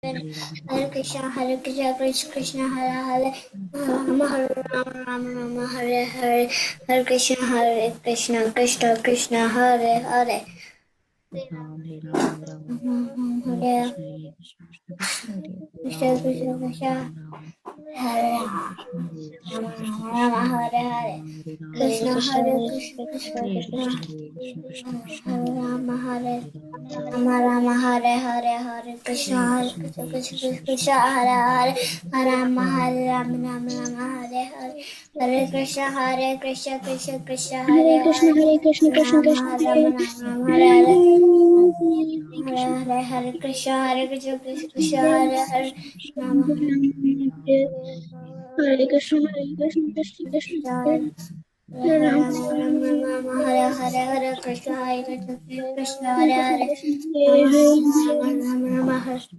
Hare Krishna, Krishna Krishna, Hare Hare, Rama Hare Rama, Rama Rama, Hare Hare, Hare Krishna, Krishna Krishna, Hare Hare. Hare Krishna, Krishna Krishna, Hare Rama, Rama Hare Hare, Krishna Hare Krishna, Krishna Krishna, Hare Rama Hare Rama Rama Hare Hare, Hare Krishna, Krishna Krishna, Hare Hare, Hare Rama Hare Rama, Rama Rama Hare Hare, Hare Krishna, Krishna Krishna, Hare Hare, Krishna, Hare Krishna Rama Krishna, Hare Hare Rama, Rama Hare Hare, Hare Hare, Hare Krishna, Krishna Krishna, Hare Hare, Rama Hare Hare Krishna, Krishna Krishna, Hare Hare Rama Rama Hare Hare, Hare Krishna, Krishna Krishna, Hare Hare, Rama Rama Rama Hare Hare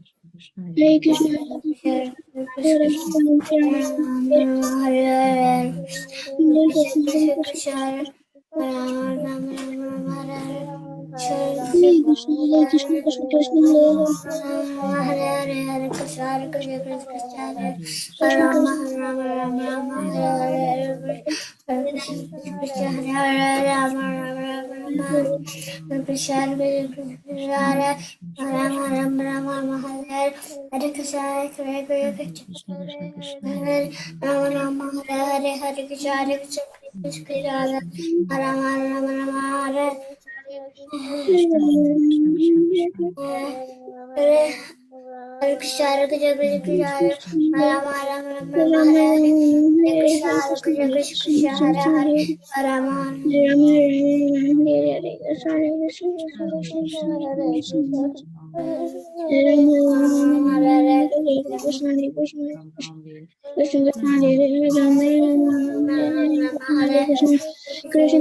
Krishna, Hare Hare Krishna, Rama Hare Hare, Krishna Krishna, Hare Rama Rama Hare Hare, Krishna, Krishna Krishna, Hare Hare Hare, Hare Krishna, Krishna Krishna, Hare Krishna, Rama Rama Hare Hare, Hare Krishna Krishna, Hare Rama Rama Hare Krishna Krishna, Hare Rama Rama Hare Hare Krishna Krishna, Hare Rama Rama Hare Hare, Hare Krishna Krishna, Hare Rama Rama Hare Hare Hare Krishna, Krishna Krishna, Hare Rama Rama Hare Hare, Hare Krishna, Krishna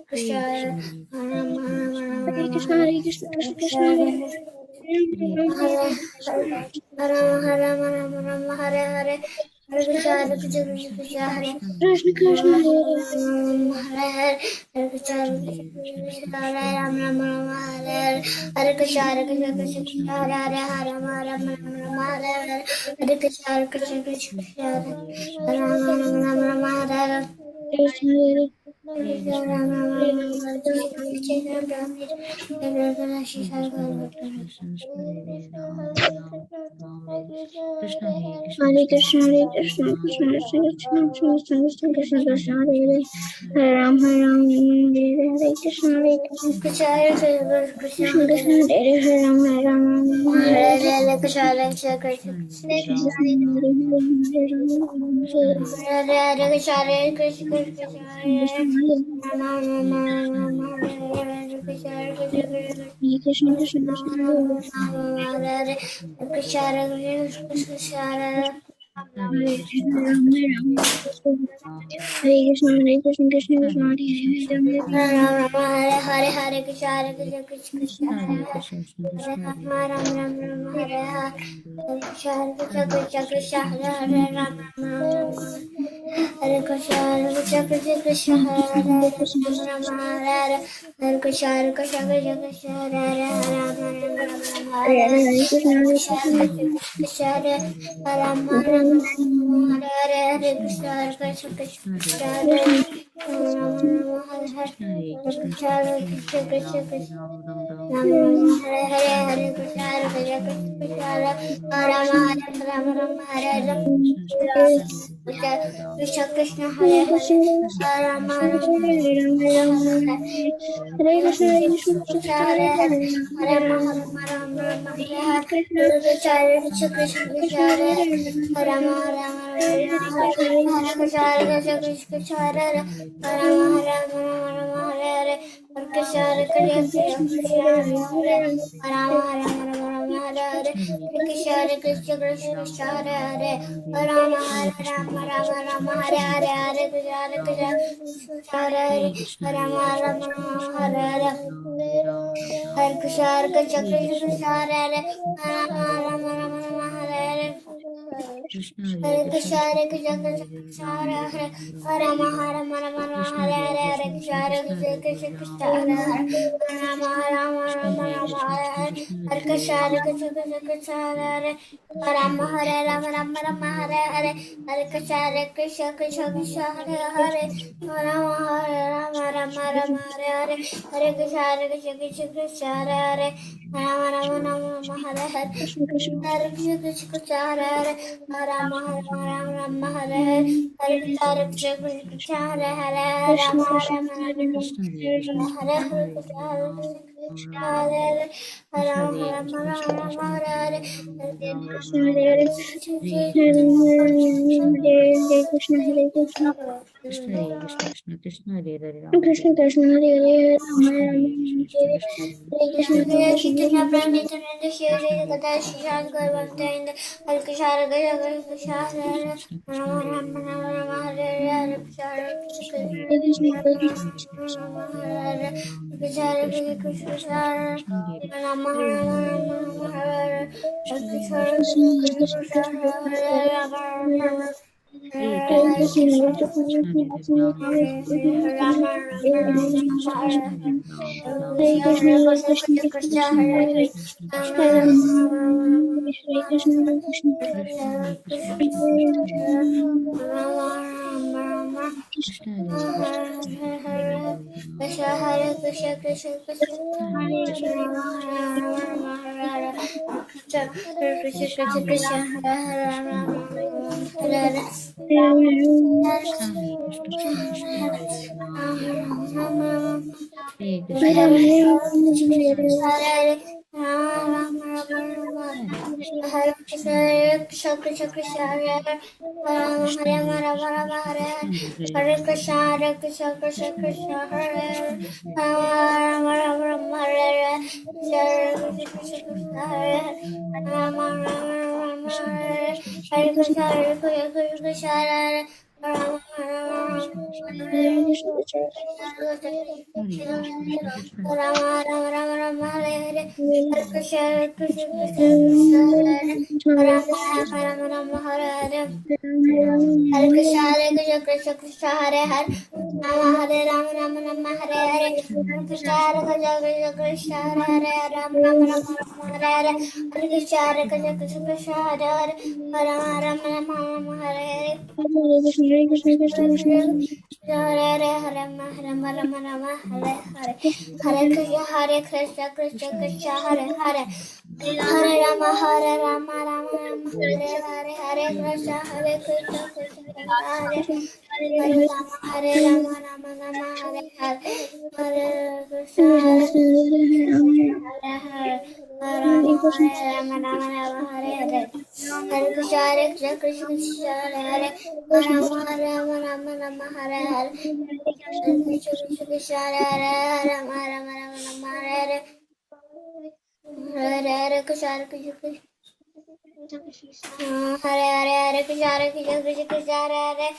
Krishna, Hare Hare, Hare Rama Hare Krishna, Hare Krishna, Hare Krishna, Krishna Krishna, Hare Rama, Hare Hare, Hare Krishna, Krishna Krishna, Hare Krishna Krishna, Hare Hare, Hare Krishna, Krishna Hare Rama, Hare Hare Krishna, Krishna Hare Hare, Hare Rama, Hare Hare Krishna, Krishna Hare Rama, Hare Krishna, Hare Krishna, Hare Krishna, Krishna Krishna, Krishna Krishna, Krishna Krishna, Krishna Hare Hare Ram, Hare Ram, Hare Krishna, Hare Krishna, Krishna Krishna, Hare Ram, Hare Ram, Hare Krishna, Krishna Krishna, Hare Krishna, Hare Krishna, Krishna Krishna, Hare Hare Krishna, Krishna Krishna, Hare Hare Hare Rama, Rama Hare Hare, Krishna Krishna Krishna, Hare Rama, Hare Krishna, Krishna Krishna, Hare Rama, Hare Hare Krishna, Krishna Krishna, Hare Rama, Hare Krishna, Krishna Hare Rama, Hare Hare Krishna, Krishna Krishna, Hare Rama, Hare Krishna, Krishna Krishna, Hare Hare, Hare Krishna, Krishna Krishna, Rama Rama, Hare Krishna Krishna, Hare Hare, Rama Rama, Hare Krishna, Hare Krishna Krishna, Krishna, Krishna Hare Hare, Hare Krishna, Rama Rama, Hare Krishna Hare Krishna Krishna Krishna, Hare Rama Rama, Hare Krishna Krishna, Hare Rama Rama, Hare Krishna Krishna Krishna, Hare Rama Rama, Hare Krishna Krishna Krishna, Hare Rama Rama, Hare Krishna Hare Rama Rama, Hare Krishna Krishna Krishna, Hare Rama Rama, Hare Krishna Hare Hare Krishna, Krishna Hare Krishna Krishna, Krishna Hare Krishna, Ram Hare Hare Hare, Ram Ram Hare Rama, Hare Hare Ram Rama, Rama Rama, Krishna Hare Hare Hare, Hare Krishna Krishna, Krishna Hare Krishna Krishna, Hare Krishna Ram Krishna, Hare Hare Ram Hare, Hare Rama, Hare Krishna Rama, Hare Rama Krishna Rama, Krishna Hare Krishna Hare, Krishna Hare Krishna, Hare Hare Krishna, Krishna Krishna, Hare Hare, Hare Krishna Rama, Hare Hare Krishna Rama, Krishna Rama Krishna Rama, Hare Hare Hare, Ram Hare Krishna, Hare Krishna, Krishna Krishna Krishna, Hare Hare Krishna Hare, Krishna Hare Hare Ram Rama, Hare Rama, Rama Rama, Hare Hare, Hare Krishna, Hare Krishna, Krishna Krishna, Hare Hare, Rama Rama, Rama Rama, Hare Hare, Hare Krishna, Krishna Krishna, Hare Hare, Hare Rama, Hare Rama, Rama Rama, Hare Hare, Hare Krishna, Hare Krishna, Krishna Krishna, Hare Hare, Rama Rama, Rama Hare Hare, Krishna Hare Krishna, Krishna Hare Hare, Hare Rama, Hare Rama, Rama Rama, Hare Hare, Hare Krishna Hare Krishna Krishna Hare Hare Ram Hare Krishna Ram Krishna Hare Hare Rama Krishna Rama Hare Krishna Krishna Hare Krishna Hare Hare Krishna Hare Hare Ram Krishna Krishna Krishna Krishna Hare Hare Kata Krishna Shishad Krishna Hare Garbhakta Ram Inda Hare Krishna Hare Krishna Hare Krishna Krishna Krishna Hare Rama Ram Rama Hare Rama Ram Hare Hare Krishna Krishna Hare Hare Krishna Krishna Krishna Rama Hare Krishna Rama Hare Hare Ram Krishna Hare Hare Krishna Hare Krishna Krishna Krishna Hare Krishna Hare Rama Ram Rama Hare Hare Krishna Krishna Hare Hare Krishna Krishna Krishna Krishna Hare Rama Rama Hare Hare Krishna Krishna Krishna Krishna Krishna Hare Ram Rama Hare Krishna Rama Krishna Hare Ram Ram Hare Hare Krishna, Hare Krishna Krishna, Krishna Krishna Hare Hare Hare, Krishna Krishna Krishna Rama Hare Rama, Ram Hare Krishna, Hare Krishna, Krishna Hare Krishna Krishna Krishna Krishna Hare Rama, Krishna Hare Krishna Krishna Hare Krishna Hare Hare, Ram Krishna Hare Krishna, Krishna Krishna, Krishna Hare Krishna Rama Hare Hare, Krishna Hare Krishna, Krishna Krishna Hare Krishna, Krishna Hare Krishna Hare, Krishna Rama Hare Hare Krishna Hare Krishna Krishna Krishna Hare Ram Hare. Hare Hare Krishna Hare Krishna Krishna Krishna Hare Hare Hare Rama Rama Rama Hare Krishna Hare Krishna Krishna Hare Hare Ram Krishna Krishna Krishna Hare Hare Krishna Hare Hare Rama Krishna Rama Krishna Hare Krishna Hare Hare Ram Hare Krishna Krishna Krishna Krishna Hare Hare Krishna Hare Krishna Hare Rama Rama Rama Hare Hare Krishna Krishna Krishna Hare Hare Rama Ram Rama Krishna Hare Hare Krishna Krishna Hare Krishna Krishna Hare Hare Krishna Krishna Hare Rama Rama Krishna Krishna Hare Hare Hare Krishna Krishna Krishna Rama Rama Rama Rama Hare Hare Hare Krishna Hare Krishna Krishna Krishna Hare Krishna Ram Hare Rama Rama Rama Rama Hare Hare Ram Hare Hare Krishna Hare Krishna Krishna Krishna Hare Hare Krishna Hare Rama Hare Rama Rama Rama Hare Hare Krishna Hare Hare Krishna Krishna Hare Krishna Krishna Krishna Hare Hare Rama Rama Rama Rama Hare Hare Hare Krishna Hare Krishna Krishna Krishna Hare Hare Rama Rama Rama Rama Hare Hare Hare Hare Hare Rama Rama Rama Rama Hare Hare Hare Krishna Krishna Krishna Hare Hare Hare Rama Rama Rama Hare Hare Hare Krishna Hare Krishna Krishna Krishna Hare Hare Rama Rama Rama Hare Hare Hare Krishna Hare Hare Hare Hare Rama Rama Rama Hare Hare Hare Krishna Hare Krishna Krishna Krishna Hare Hare Rama Rama Rama Hare Hare Hare Krishna Krishna Krishna Hare Hare Rama Rama Rama Hare Hare Hare Krishna Hare Krishna Krishna Hare Krishna Krishna Krishna Hare Hare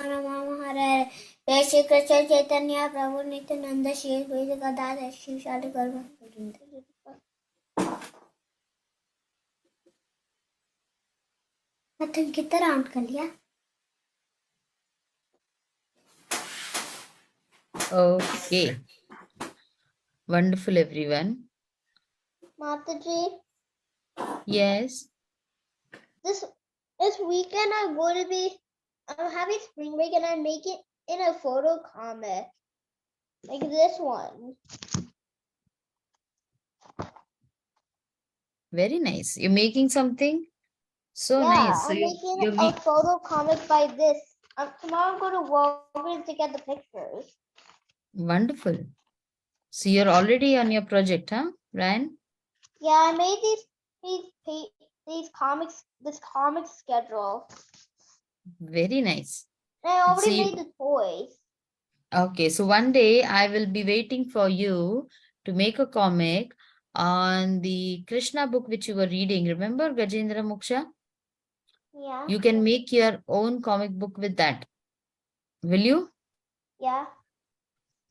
Rama Rama Hare Hare जय श्री कृष्ण चैतन्य प्रभु नित्यानंद श्री द्वैत गदाधर श्री शादी गर्भ मतलब कितना round कर लिया Okay, wonderful everyone. Mataji, Yes, this weekend I'm having spring break and I'm making in a photo comic like this one. very nice. You're making something so nice. So I'm you're making a photo comic by this. Tomorrow I'm going to Walgreens to get the pictures. wonderful. So you're already on your project, huh, Ryan? Yeah, I made these comics, this comic schedule. Very nice. And I already See, made the toys. okay, so one day I will be waiting for you to make a comic on the Krishna book which you were reading. Remember Gajendra Moksha? Yeah. You can make your own comic book with that. Will you? Yeah.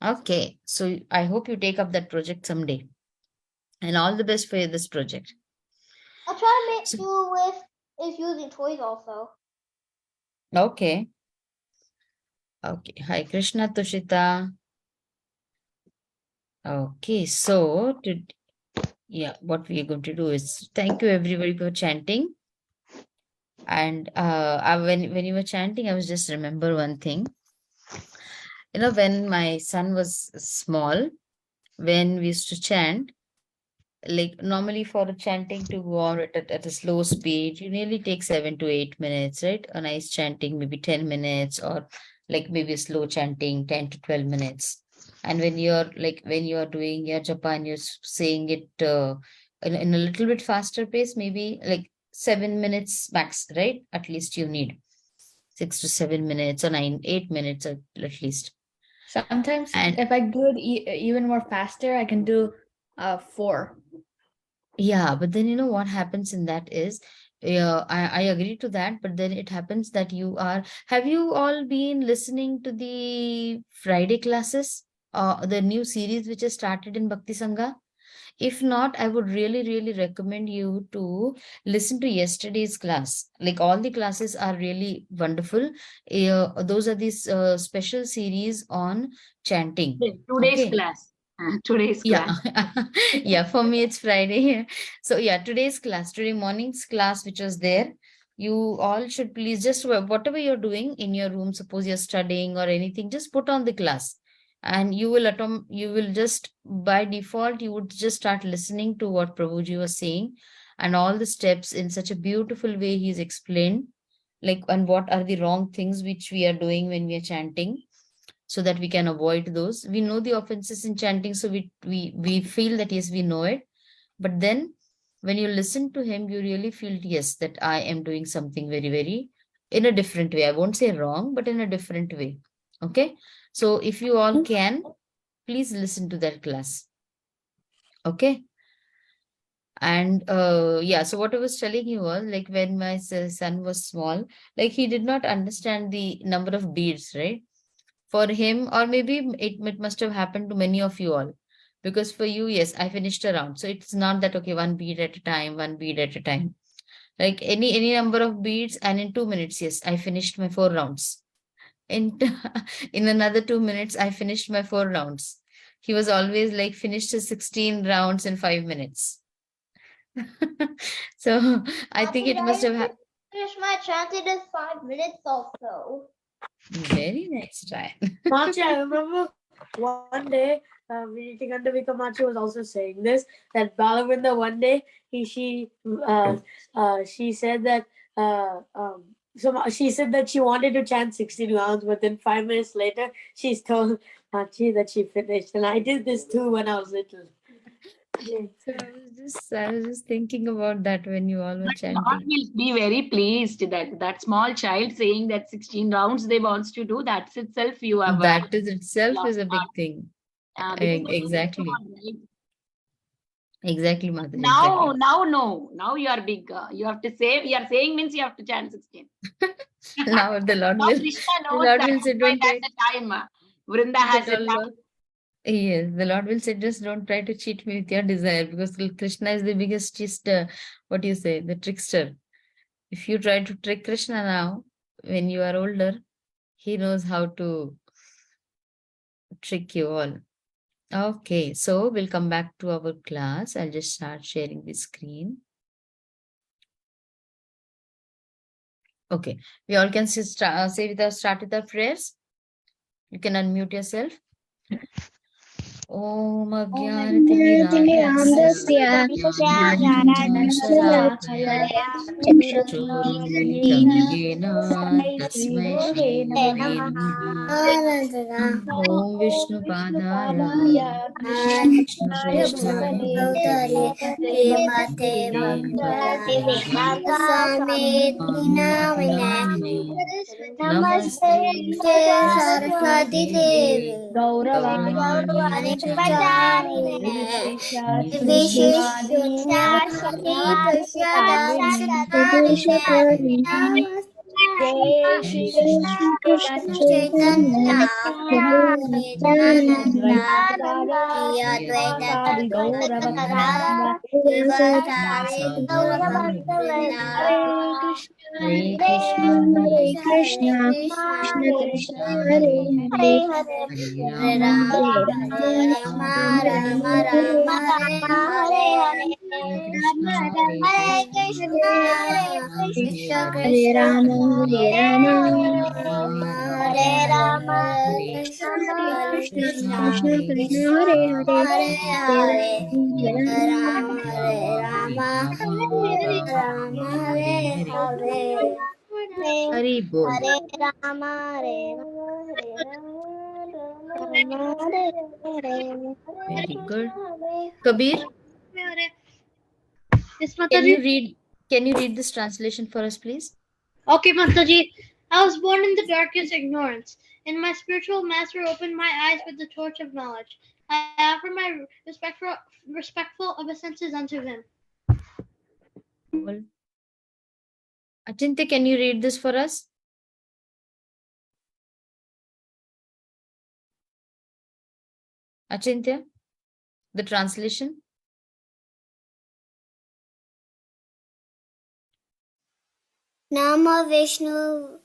Okay, so I hope you take up that project someday. And all the best for this project. I'll try to So, do with is using toys also. Okay. Okay. Hi, Krishna Tushita. Okay. So, yeah, what we are going to do is thank you everybody for chanting. And when you were chanting, I was just remember one thing. You know, when my son was small, when we used to chant, like normally for a chanting to go on at a slow speed, you nearly take 7 to 8 minutes, right? A nice chanting, maybe 10 minutes, or like maybe a slow chanting, 10 to 12 minutes. And when you're doing your Japan, you're saying it in a little bit faster pace, maybe like 7 minutes max, right? At least you need 6 to 7 minutes or 8 minutes at least. Sometimes And if I do it even more faster, I can do 4. yeah, but then you know what happens in that is, yeah, I agree to that, but then it happens that have you all been listening to the Friday classes, the new series which has started in Bhakti Sangha? If not, I would really, really recommend you to listen to yesterday's class. Like all the classes are really wonderful. Those are these special series on chanting. Today's Okay. class. Today's Yeah, class. yeah, for me it's Friday. So yeah, today morning's class, which was there, you all should please just whatever you're doing in your room, suppose you're studying or anything, just put on the class, and you will just by default you would just start listening to what Prabhuji was saying, and all the steps in such a beautiful way he's explained, like, and what are the wrong things which we are doing when we are chanting, so that we can avoid those. We know the offenses in chanting, so we feel that yes, we know it. But then when you listen to him, you really feel yes, that I am doing something very, very in a different way. I won't say wrong, but in a different way. Okay. So if you all can, please listen to that class. Okay. And yeah, so what I was telling you was like when my son was small, like he did not understand the number of beads, right? For him, or maybe it must have happened to many of you all, because for you, yes, I finished a round, so it's not that okay, one bead at a time, one bead at a time, like any number of beads, and in 2 minutes, yes, I finished my 4 rounds. In in another 2 minutes, I finished my 4 rounds. He was always like finished his 16 rounds in 5 minutes. So I think it must have Finish my chanting in 5 minutes also. very nice try. Machi, I remember one day, Vinitaganda Vikamachi was also saying this, that Balavinda one day, she said that, she said that she wanted to chant 16 rounds, but then 5 minutes later, she's told Machi that she finished. And I did this too when I was little. So I was just thinking about that when you all were But Lord chanting. will be very pleased that that small child saying that 16 rounds they wants to do. That's itself you have. That is itself is a big thing. Because Exactly. Exactly, Mataji. now, Exactly. now you are big. You have to say, we are saying means you have to chant 16. Now the Lord Now will, Krishna the knows Lord that will say, don't try. at the time. Vrinda has The a Lord, time. yes, the Lord will say, just don't try to cheat me with your desire, because Krishna is the biggest what do you say, the trickster. If you try to trick Krishna now, when you are older, he knows how to trick you all. Okay, so we'll come back to our class. I'll just start sharing the screen. Okay, we all can start with our prayers. You can unmute yourself. Om Jnanatimirandasya Jnananjana Chakshurmilitam Yena Tasmai Shri Gurave Namaha. Om Vishnu Padaya Krishna Prestaya Srimate Namane Namaste Saraswati Devi Gauravani Pacharine Vishishunyavari Prasada Namaste Jai Shri Krishna Chaitanya, Chaitanya Prabhu Nityananda, Nityananda Shri Shri Advaita Advaita Gadadara, Gauravaktanda Srivastari Gaurabhakta. Hare Krishna Hare Hare Krishna, Krishna, Krishna Krishna Krishna, Krishna, Hare Hare Hare, Hare, Hare Hare Rama, Rama, Hare Rama Rama, Rama, Rama Rama, Rama, Hare Hare Hare, Hare, Hare Rama Krishna, Hare Rama, Krishna, Hare Krishna Krishna, Krishna, Hare Rama, Hare Rama, Rama, Hare Rama, Hare Krishna Hare, Krishna, Krishna, Krishna Hare Krishna, Krishna, Hare Hare, Hare Hare Rama, Rama, Hare Rama, Hare Rama Rama, Rama, Hare Hare Hare. Hare. Hari Bol. Hare Rama, Hare Rama, Hare Very good. Hare. Kabir, Yes, can you Mataji. read? Can you read this translation for us, please? Okay, Mataji. I was born in the darkest ignorance, and my spiritual master opened my eyes with the torch of knowledge. I offer my respectful obeisances unto him. Well, Achintya, can you read this for us? Achintya, the translation? Nama Vishnu.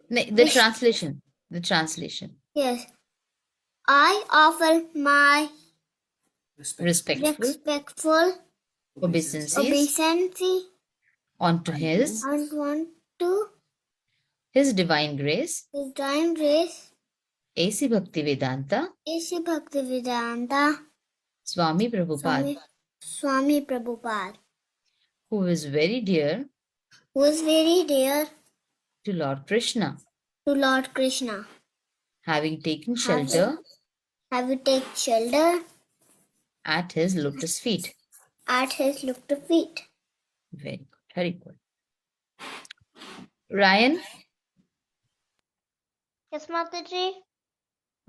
The translation. The translation. Yes. I offer my Respectful obeisances obeisance unto his unto His Divine Grace, His divine grace, A.C. Bhaktivedanta, A.C. Bhaktivedanta Swami Prabhupada, Swami Prabhupada, who is very dear who is very dear to Lord Krishna, to Lord Krishna, having taken shelter have you take shelter at his lotus feet. at his lotus feet. Very good. Very good. Ryan, Yes, Mataji.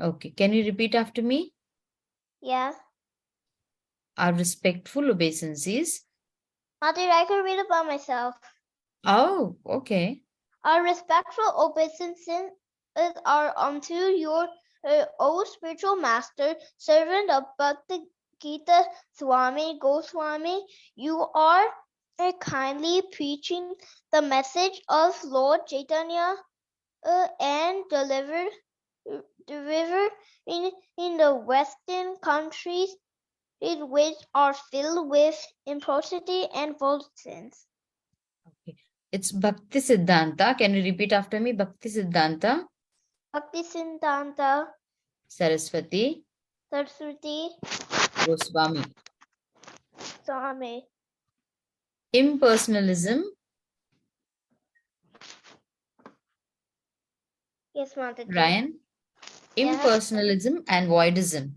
okay, can you repeat after me? Yeah. Our respectful obeisances. Mataji, I can read about myself. Oh, okay. Our respectful obeisances are unto your O spiritual master, servant of Bhakti Gita Swami Goswami. You are kindly preaching the message of Lord Chaitanya and deliver in the Western countries which are filled with impurity and violence. Okay. It's Bhakti Siddhanta. Can you repeat after me? Bhakti Siddhanta, Bhakti Siddhanta Saraswati, Saraswati Goswami. Swami. Impersonalism Yes, Mataji. Ryan, Yeah. impersonalism and voidism.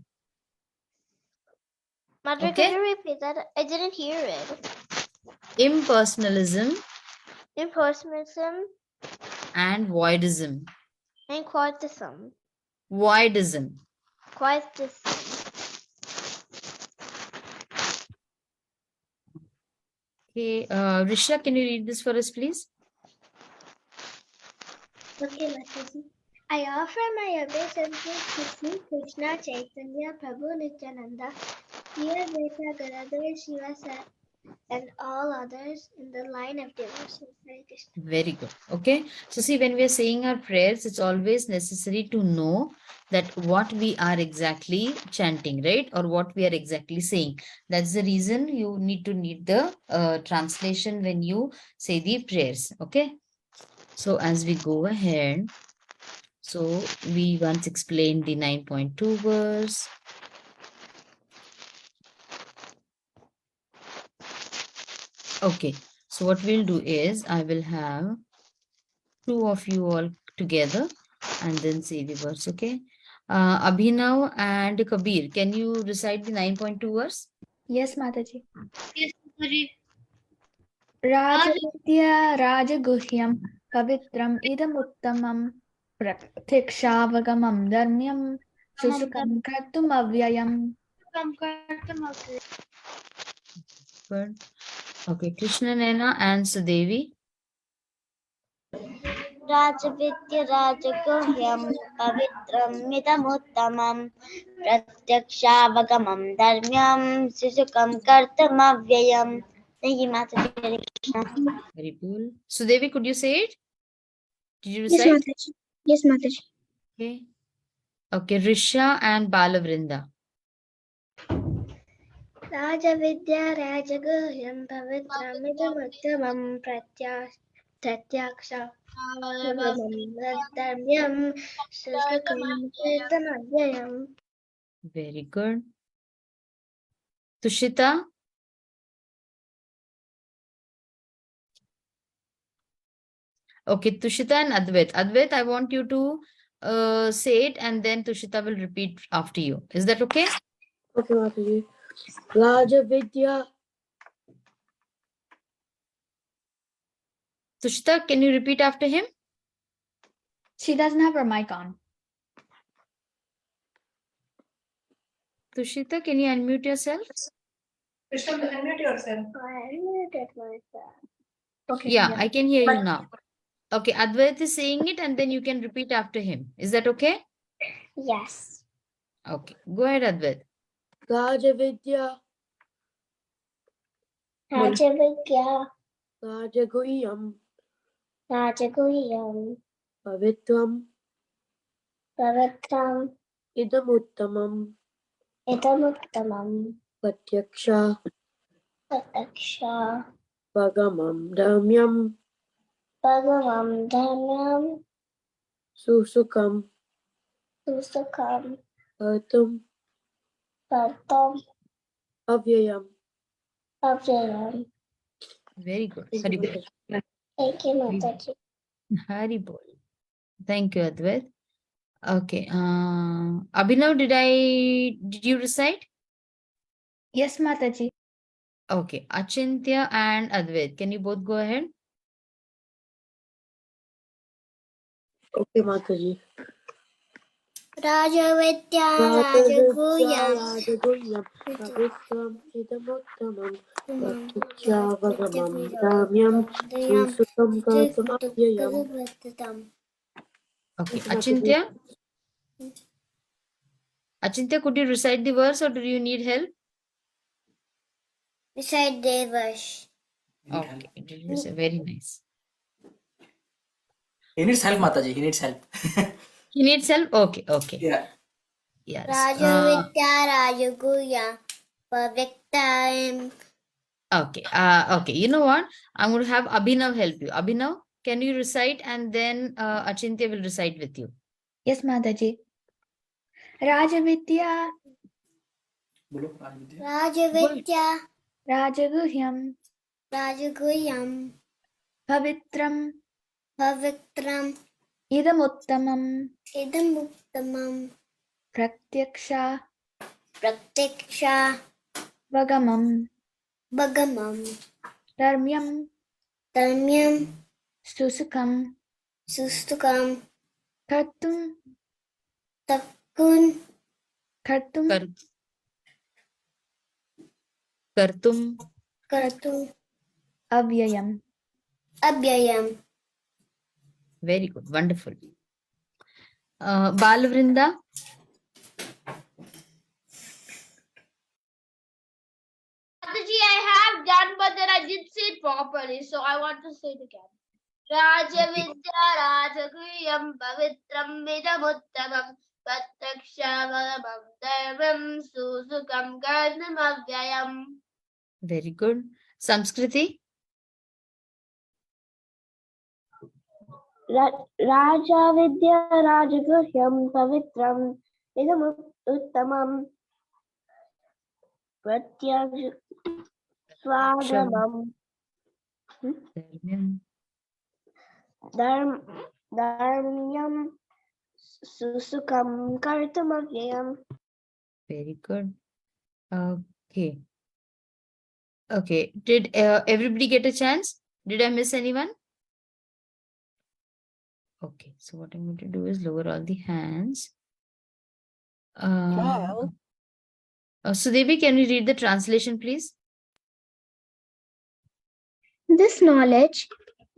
Mataji, Okay. can you repeat that? I didn't hear it. Impersonalism Impersonalism and voidism. and quietism. Voidism. Quietism. Okay, Risha, can you read this for us, please? Okay, Mataji. I offer my obeisances to Sri Krishna Chaitanya Prabhu Nityananda, Sri Advaita Gadadara Shiva and all others in the line of devotion. Hare Krishna. Very good. Okay. So see, when we are saying our prayers, it's always necessary to know that what we are exactly chanting, right? Or what we are exactly saying. That's the reason you need the translation when you say the prayers. Okay. So as we go ahead, so we once explained the 9.2 verse. Okay. So what we'll do is I will have two of you all together and then say the verse, okay? Abhinav and Kabir, can you recite the 9.2 verse? Yes, Mataji. Yes, Mataji. Rajavidya Rajaguhyam Pavitram Idamuttamam Pratikshavagamam Dharmyam Shushukam Kartum Avyayam. Good. Okay, Krishna Nena and Sudevi. राजविद्य राजगुह्यं पवित्रं मिदमुत्तमं प्रत्यक्षावगमं धर्म्यं सुसुखं कर्तुमव्ययम्. Thank you, Mataji. Hare Krishna. Very cool. Sudevi, could you say it? Did you Yes, recite? Mataji. Yes, Mataji. Okay. Okay, Risha and Balavrinda. राजविद्या राजगुह्यं पवित्रमिदमुत्तमं प्रत्यक्षावगमं धर्म्यं सुसुखं कर्तुमव्ययम्. Very good. Tushita? Okay, Tushita and Advait. Advait, I want you to say it and then Tushita will repeat after you. Is that okay? Okay, Mataji. Rajavidya. Tushita, can you repeat after him? She doesn't have her mic on. Tushita, can you unmute yourself? Krishna, unmute yourself. I muted myself. Okay. Yeah, I can hear you now. Okay, Advait is saying it and then you can repeat after him. Is that okay? Yes. Okay, go ahead, Advait. Rajavidya. Rajavidya Rajaguhyam. Rajaguhyam Pavitram. Pavitram Idamuttamam. Idamuttamam Pratyaksha. Prataksha Vagamam. Dhamyam. Bhagavam Dhamyam Susukam. Susukam Kartum. Kartam Avyayam. Avyayam. Very good. Thank Hari you, bol. Mataji. Thank you, Mataji. Hari bol. Thank you, Advait. Okay. Abhinav, did you recite? Yes, Mataji. Okay. Achintya and Advait, can you both go ahead? Okay, Mataji. Rajavidya Rajavidya. Rajaguhyam Rajaguhyam. Pavitram. Idamuttamam. Pratyaksha. Vagamam. Dhamyam. Susukam. Kartum. Avyayam. Okay. Thank you, Mataji. Achintya, could you recite the verse or do you need help? Recite Devash. Okay. Did you say? Very nice. He needs help, Mataji. He needs help. He needs help? Okay. Okay. Yeah. Yes. Rajavidya Rajaguhyam Pavitram. Okay. Okay. You know what? I'm going to have Abhinav help you. Abhinav, can you recite and then Achintya will recite with you. Yes, Mataji. Rajavidya Bolo, Rajavidya. Rajavidya Rajaguhyam Rajaguhyam Pavitram Pavitram Idamuttamam Idamuttamam Pratyaksha Pratiksha Vagamam Bhagamam Dharmyam Dhamyam Susukam Sustukam Kartum Takun Kartum Kartum. Kartu Avyayam. Abhyayam. Very good. Wonderful. Balavrinda. Mataji, I have done, but then I didn't say it properly, so I want to say it again. Rajavidya Rajaguhyam Pavitram Vidamuttamam Pratakshavam Dharmam Susukam Karnam Avyayam. Very good. Samskriti. Rajavidya Rajaguhyam Pavitram Idamuttamam Swagamam Dharmyam Susukam Kartamavyam. Very good. Okay. Okay. Did everybody get a chance? Did I miss anyone? Okay. So what I'm going to do is lower all the hands. Sudevi, can you read the translation, please? This knowledge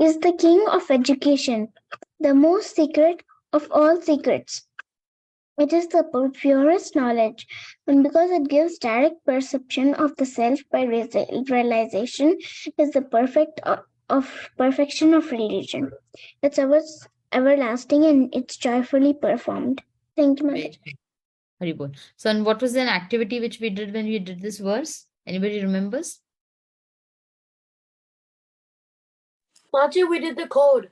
is the king of education. the most secret of all secrets. It is the purest knowledge, and because it gives direct perception of the self by realization, is the perfection of religion. It's everlasting and it's joyfully performed. Thank you, Mataji. Very good. Haribol. So, and what was an activity which we did when we did this verse? Anybody remembers? Mataji, we did the code.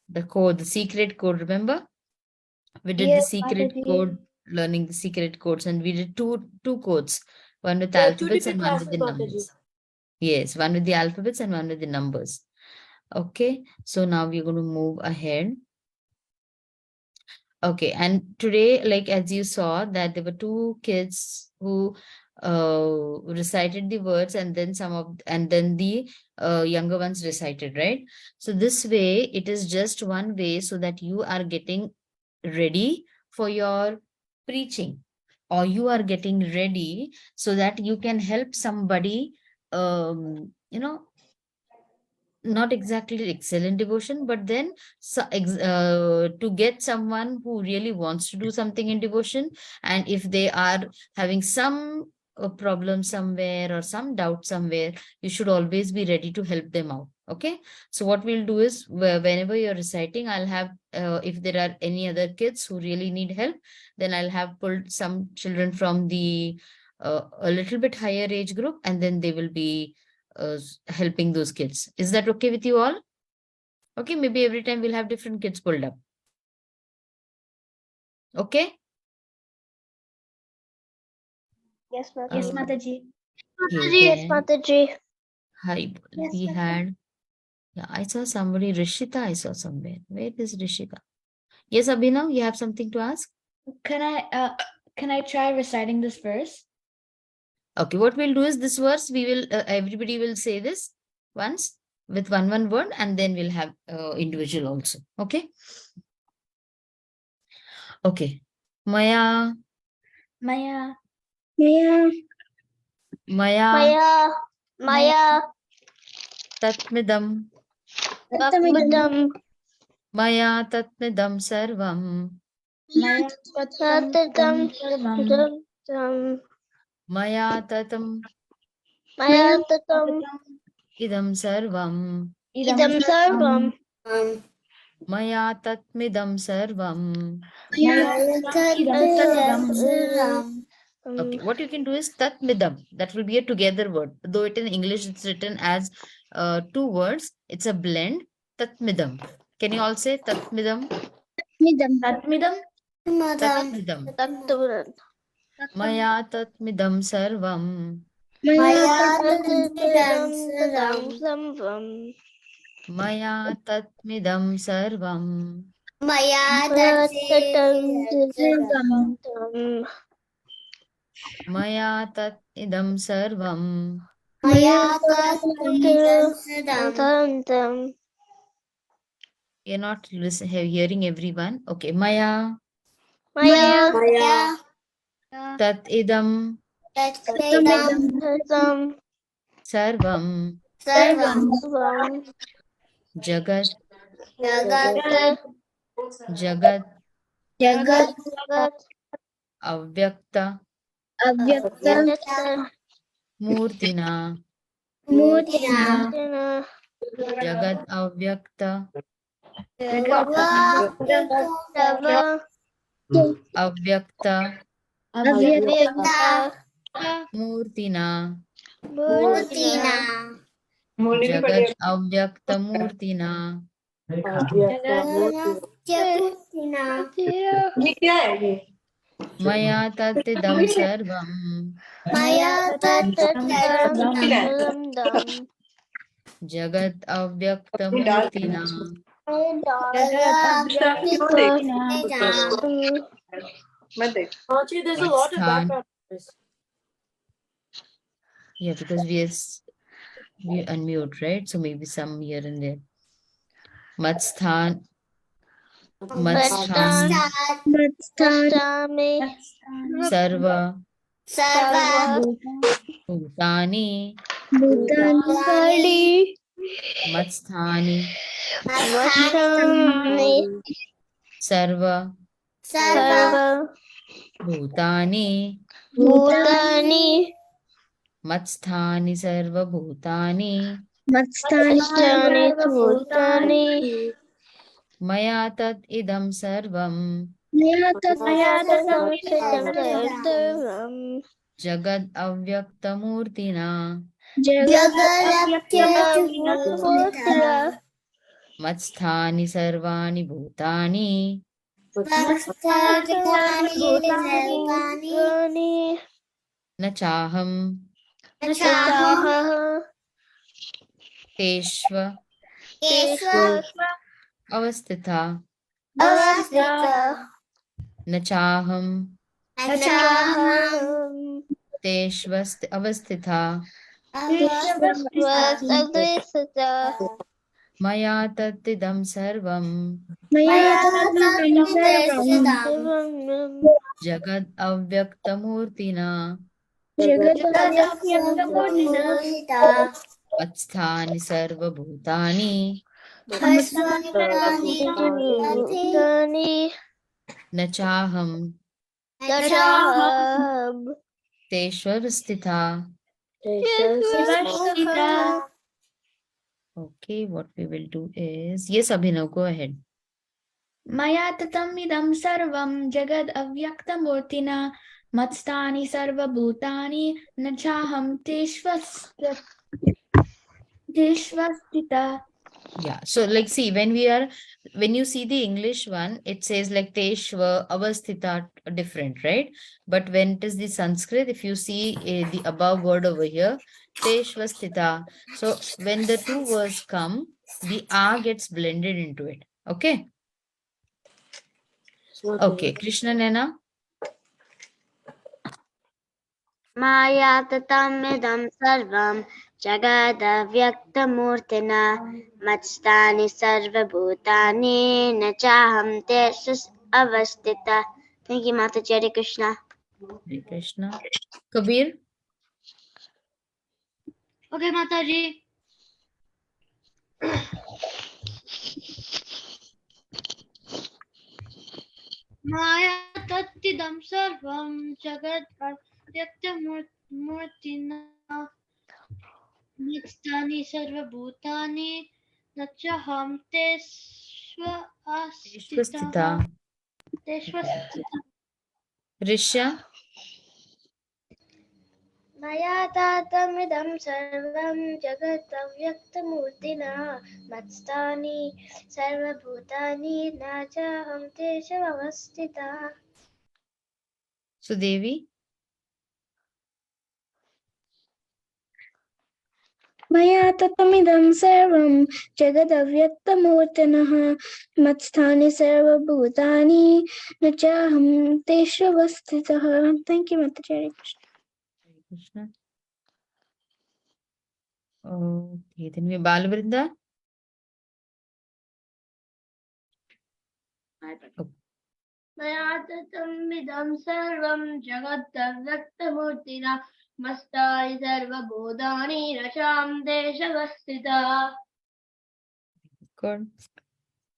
The code, the secret code, remember? We did the Yes, secret Mataji. code, learning the secret codes, and we did two codes, one with There are two alphabets different and one with the classes, Mataji. numbers. Yes, one with the alphabets and one with the numbers. Okay, so now we're going to move ahead. Okay, and today, like as you saw, that there were two kids who recited the words, and then the younger ones recited, right? So this way, it is just one way so that you are getting ready for your preaching, or you are getting ready so that you can help somebody, not exactly excel in devotion, but then to get someone who really wants to do something in devotion, and if they are having some problem somewhere or some doubt somewhere, you should always be ready to help them out. Okay, so what we'll do is, whenever you're reciting, I'll have, if there are any other kids who really need help, then I'll have pulled some children from the a little bit higher age group, and then they will be helping those kids. Is that okay with you all? Okay, maybe every time we'll have different kids pulled up. Okay? Yes, Mataji. Yes, Mataji. Yes, Mataji. Hi, Yes, we Mataji. had, yeah, I saw somebody, Rishita, I saw somewhere. Where is Rishita? Yes, Abhinav, you have something to ask? Can I try reciting this verse? Okay, what we'll do is this verse, we will, everybody will say this once with one word, and then we'll have individual also. Okay? Okay. Maya, Maya. Maya. Maya, Maya. Tatmidam, Tatmidam. Maya Tatmidam Sarvam, Maya. Tatmidam. Sarvam. Maya Tatam Maya Tatam. Idam Sarvam, Idam Sarvam. Maya Tatmidam Sarvam. Okay, what you can do is Tatmidam. That will be a together word. Though it in English it's written as two words, it's a blend. Tatmidam. Can you all say Tatmidam? Tatmidam. Tatmidam. Maya Tatmidam Sarvam. Maya Tatmidam Sarvam. Maya Tatmidam Sarvam. Maya Tatmidam Sarvam. Maya Tatmidam Sarvam. Maya Tatmidam Sarvam. You're not hearing everyone. Okay. Maya Maya Tat Idam Tatmidam Sarvam Sarvam. Jagat Jagat. Jagat Jagat. Avyakta Avyakta. Murtina. Murtina. Jagat Avyakta Tava. Avyakta Avyakta. Murtina. Murtina. Jagat Avyakta Murtina. Maya Tatidam Sarvam Maya Tatmidam. Jagat Avyakta Murtina. Mataji, there's a lot of background noise. Yeah, because we unmute, right? So maybe some here and there. Matsthan. Matsthan. Sarva. Bhutani. Matsthani. Mastani Sarva Sarva Bhutani Bhutani Matsthani Sarva Bhutani Mastani Bhutani Maya Tat Idam Sarvam Sarvam Jagad Avyaktamurtina Jagatyamutra Matsthani Sarvani Bhutani Bhutani Nachaham Nachaha Teshva Avastitha Avastita Nachaham Nachaham Teshvast Avastitha Avastita Maya Tattidam Sarvam Maya Tatam Sarvam Jagad Avyaktamurtina Jagatyamutra Matsthani Sarvabhutani Bhutani Nachaham Nachaham Teshvarstitha. Okay, what we will do is, yes, Abhinav, go ahead. Maya tatam idam sarvam jagad avyaktamurtina matstani sarvabhutani nachaham teshvastita. Yeah, so like see, when you see the English one, it says like Teshva, Avasthita different, right? But when it is the Sanskrit, if you see the above word over here, Teshvasthita. So when the two words come, the A gets blended into it. Okay. Okay, Krishna Nena. Maya tatamidam sarvam jagadavyaktamurtina matstani sarvabhutani nachaham tesus avastita. Thank you, Mataji. Hare Krishna. Hare Krishna. Kabir. Okay, Mataji. Maya tattidam sarvam jagat avyaktamurtina Nitstani sarvabhutani nachaham Teshvasthita. teshvastita. Risha. Maya tatamidam sarvam jagatavyaktamurtina matstani sarvabhutani nachaham teshavavastita. Sudevi. Maya tatamidam sarvam jagadavyaktamurtinah matstani sarvabhutani nachaham teshavastitah. Thank you, Mataji. Hare Krishna. Hare Krishna. Okay, then we Balvrinda. Maya tatamidam sarvam jagadavyaktamurtina mastani sarvabhodani racham deshavastita. Good.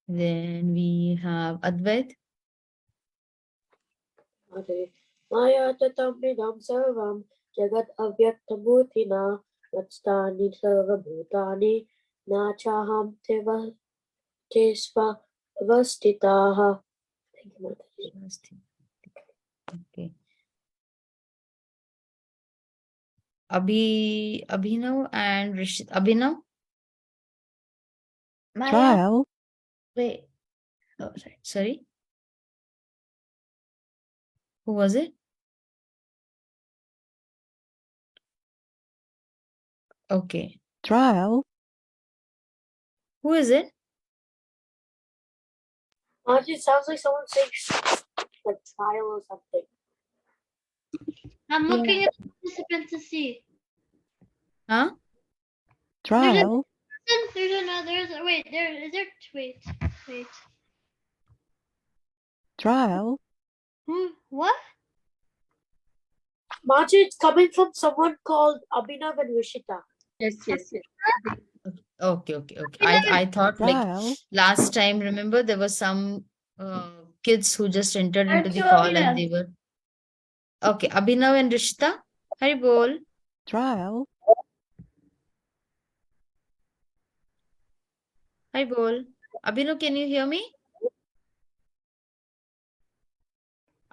Then we have Advait. Maya tatamidam sarvam jagat avyaktamurtina matstani sarvabhutani nachaham tesva avastitaha. Thank you, Mataji. Okay. Abhinav and Rishit. Abhinav. Maya. Wait. Oh, sorry. Who was it? Okay. Trial. Who is it? Mataji, sounds like someone saying like trial or something. I'm looking at the participants to see. Huh? Trial. There's another. Wait, wait. Trial. Who? What? Mataji, it's coming from someone called Abhinav and Rishita. Yes. Okay. I thought like Trial. last time, remember there were some kids who just entered into the call and they were okay. Abhinav and Rishita, Hari bol. Trial. Hari bol. Abhinav, can you hear me?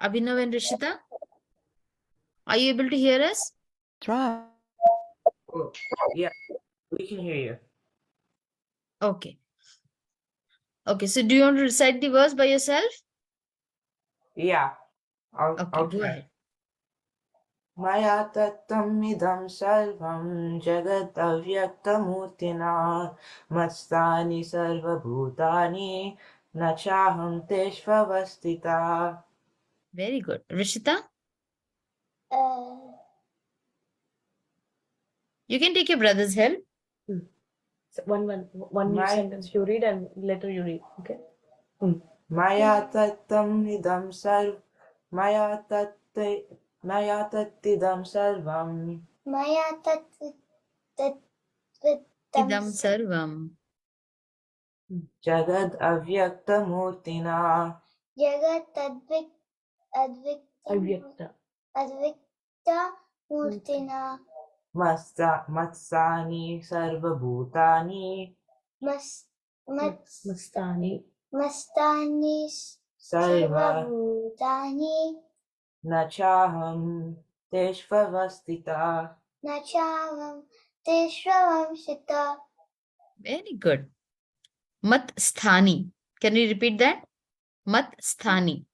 Abhinav and Rishita, are you able to hear us? Trial. Oh, yeah, we can hear you. Okay. Okay, so do you want to recite the verse by yourself? Yeah, Okay, I'll go try. ahead. Maya tattam idam sarvam jagat avyaktamurtina mastani sarvabhutani nachaham teshvavastita. Very good. Rishita, you can take your brother's help. One new sentence you read and later you read. Okay. Maya tattam idam Maya tattidam sarvam Maya Idam sarvam jagad avyaktamurtina Jagat Avyakta. Advikta Murtina matsani sarvabhutani Mastani. Mastani sarva Sarvabhutani nachaham teshvavastita. Nachavam Teshwavam Sita Very good. Mat sthani. Can you repeat that? Mat sthani.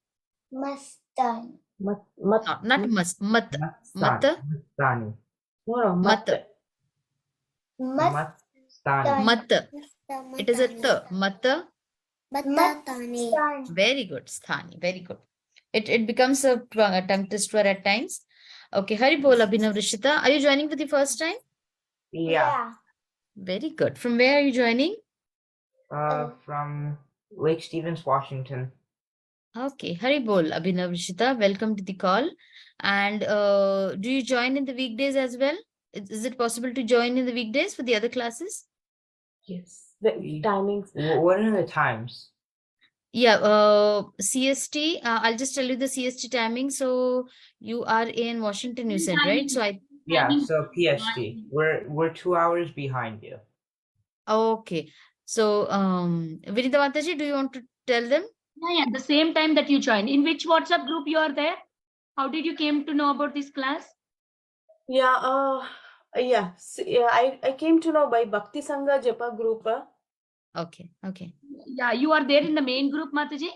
Mastan Mat. No, not mas. Mat. Mat. Matsani. No, Mat. Mat Matsani. Mat. It is a t. Mat. Matani Very good. Sthani. Very good. It becomes a tongue twister at times. Okay. Hari bol Abhinav Rishita. Are you joining for the first time? Yeah. Very good. From where are you joining? From Lake Stevens, Washington. Okay. Hari bol Abhinav Rishita. Welcome to the call. And do you join in the weekdays as well? Is it possible to join in the weekdays for the other classes? Yes. The timings. What are the times? Yeah, CST, I'll just tell you the CST timing. So you are in Washington, you said, right? So Yeah, so PST. We're 2 hours behind you. okay. So, Vinita Mataji, do you want to tell them? Yeah, the same time that you joined. In which WhatsApp group you are there? How did you came to know about this class? Yeah. Yeah. I came to know by Bhakti Sangha Japa group. Okay. Yeah, you are there in the main group, Mataji.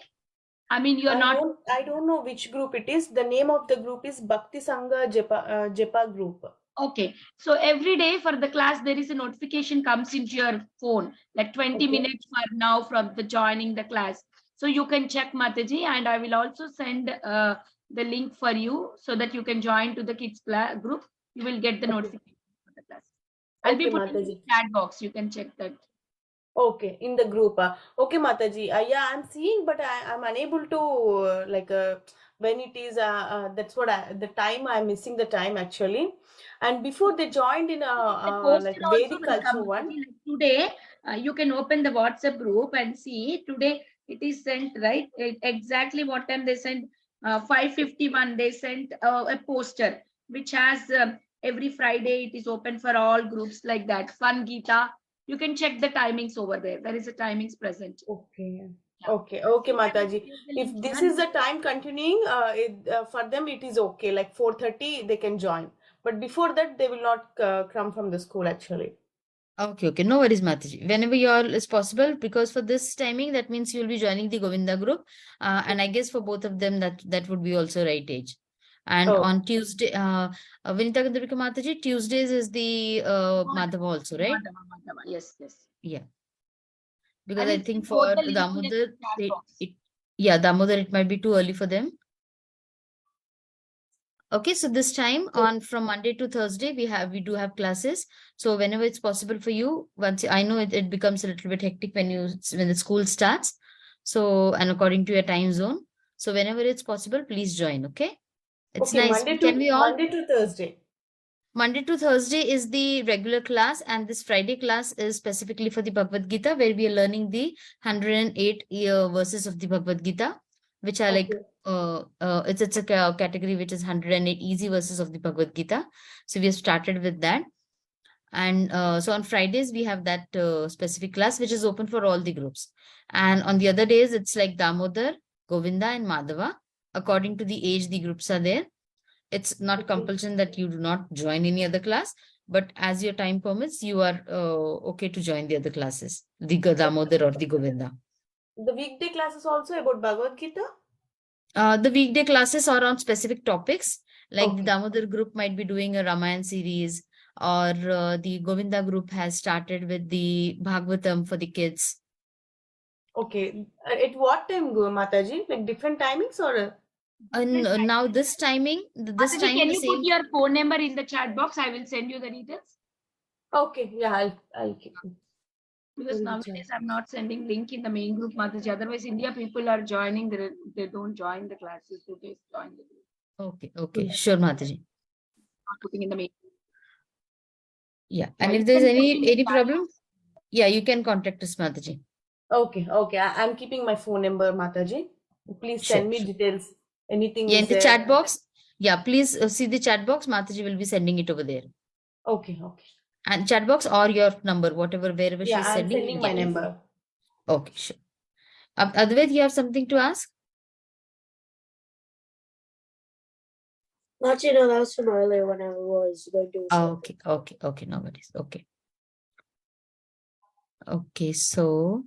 I mean, you are not. I don't know which group it is. The name of the group is Bhakti Sangha Japa group. Okay. So every day for the class, there is a notification comes into your phone, like 20 minutes for now from the joining the class. So you can check, Mataji, and I will also send the link for you so that you can join to the kids group. You will get the notification for the class. I'll be putting in the chat box. You can check that. Okay, in the group. Okay, Mataji. Yeah, I'm seeing, but I'm unable to when it is. That's what the time I'm missing the time actually. And before they joined in The poster like also Vedic will culture come. one. Like today, you can open the WhatsApp group and see today it is sent, right? Exactly what time they sent. 5:51 they sent a poster which has every Friday it is open for all groups like that. Fun Gita. You can check the timings over there. There is a timings present. Okay. Yeah. Okay, Mataji. If this is the time continuing, for them it is okay. Like 4:30 they can join, but before that they will not come from the school actually. Okay. No worries, Mataji. Whenever you all is possible, because for this timing, that means you'll be joining the Govinda group. And I guess for both of them, that would be also right age. And on Tuesday, Vinita Gandharika Mataji, Tuesdays is the Madhava also, right? Madhava. Yes. Yeah. Because I I will think send both for the link in the Damodar, chat box. Damodar, it might be too early for them. Okay, so this time from Monday to Thursday, we do have classes. So whenever it's possible for you, once I know it becomes a little bit hectic when the school starts. So, and according to your time zone. So whenever it's possible, please join. Okay. It's Okay, nice. Can we all? Monday to Thursday. Monday to Thursday is the regular class, and this Friday class is specifically for the Bhagavad Gita, where we are learning the 108 verses of the Bhagavad Gita, which are like it's a category which is 108 easy verses of the Bhagavad Gita. So we have started with that, and so on Fridays we have that specific class which is open for all the groups, and on the other days it's like Damodar, Govinda, and Madhava. According to the age, the groups are there. It's not compulsion that you do not join any other class, but as your time permits, you are okay to join the other classes, the Damodar or the Govinda. The weekday classes also about Bhagavad Gita? The weekday classes are on specific topics, like the Okay. Damodar group might be doing a Ramayana series, or the Govinda group has started with the Bhagavatam for the kids. Okay. At what time go, Mataji? Like different timings or? And now this timing, this Mataji, time can the you same. put your phone number in the chat box? I will send you the details. Okay. Yeah, I'll keep. Because Will nowadays join. I'm not sending link in the main group, Mataji. Otherwise, India people are joining. They don't join the classes. They just join the group. Okay, sure, Mataji. Not putting in the main. Yeah, Yeah, and you if there's can put in any the chat problem, box. yeah, you can contact us, Mataji. Okay. I'm keeping my phone number, Mataji. Please Sure, send me sure. details. Anything Yeah, is in the there. chat box. Yeah, please see the chat box. Mataji will be sending it over there. Okay. And chat box or your number, whatever, wherever Yeah, she's I'm sending, sending you'll my get it. number. Okay, sure. Advait, you have something to ask? Not that was from earlier when I was going to. Okay, no worries. Okay, so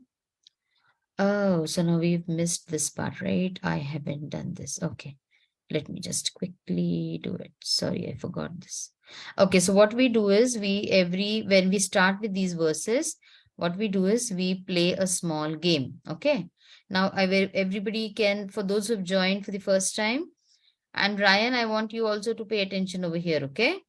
now we've missed this part, right? I haven't done this. Okay, let me just quickly do it. Sorry, I forgot this. Okay, so what we do is when we start with these verses, what we do is we play a small game. Okay, now everybody can, for those who've joined for the first time, and Ryan, I want you also to pay attention over here. Okay,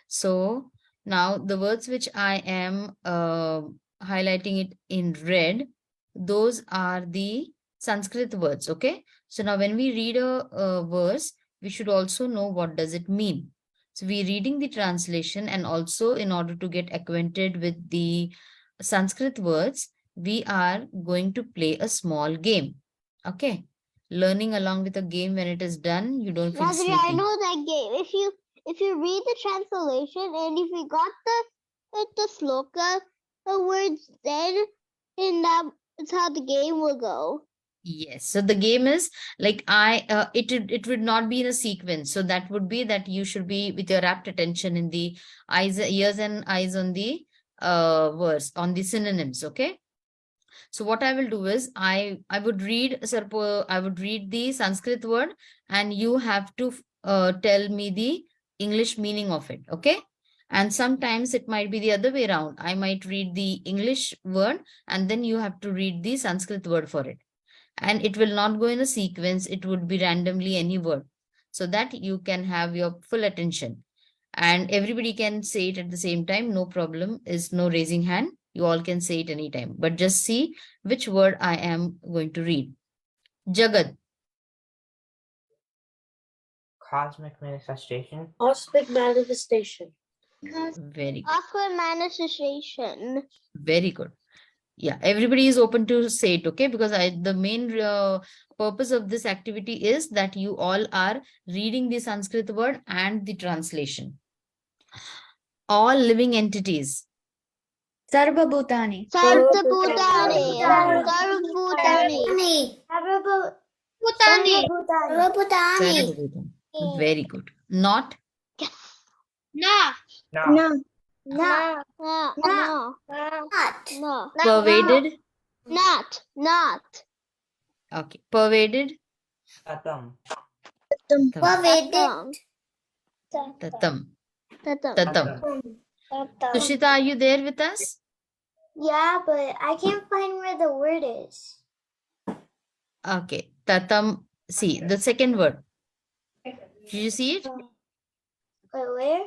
so now the words which I am highlighting it in red, those are the Sanskrit words. Okay, so now when we read a verse, we should also know what does it mean. So we're reading the translation, and also in order to get acquainted with the Sanskrit words, we are going to play a small game. Okay, learning along with a game, when it is done, you don't feel Mataji, sleepy. I know that game. If you read the translation and if you got the sloka, the words, then that's how the game will go. Yes. So the game is like it would not be in a sequence. So that would be that you should be with your rapt attention in the ears and eyes on the words, on the synonyms. Okay. So what I will do is I would read the Sanskrit word, and you have to tell me the English meaning of it. Okay. And sometimes it might be the other way around. I might read the English word, and then you have to read the Sanskrit word for it. And it will not go in a sequence. It would be randomly any word, so that you can have your full attention, and everybody can say it at the same time. No problem, is no raising hand. You all can say it anytime, but just see which word I am going to read. Jagat. Cosmic manifestation. Cosmic manifestation. Very good. Cosmic manifestation. Very good. Yeah, everybody is open to say it, okay? Because the main purpose of this activity is that you all are reading the Sanskrit word and the translation. All living entities. Sarvabhutani. Sarvabhutani. Sarvabhutani. Very good. Not. Not. No. No. Pervaded. Not. Okay. Pervaded. Tatam. Tatam. Tushita, are you there with us? Yeah, but I can't find where the word is. Okay. Tatam. See, the second word. Did you see it? But where?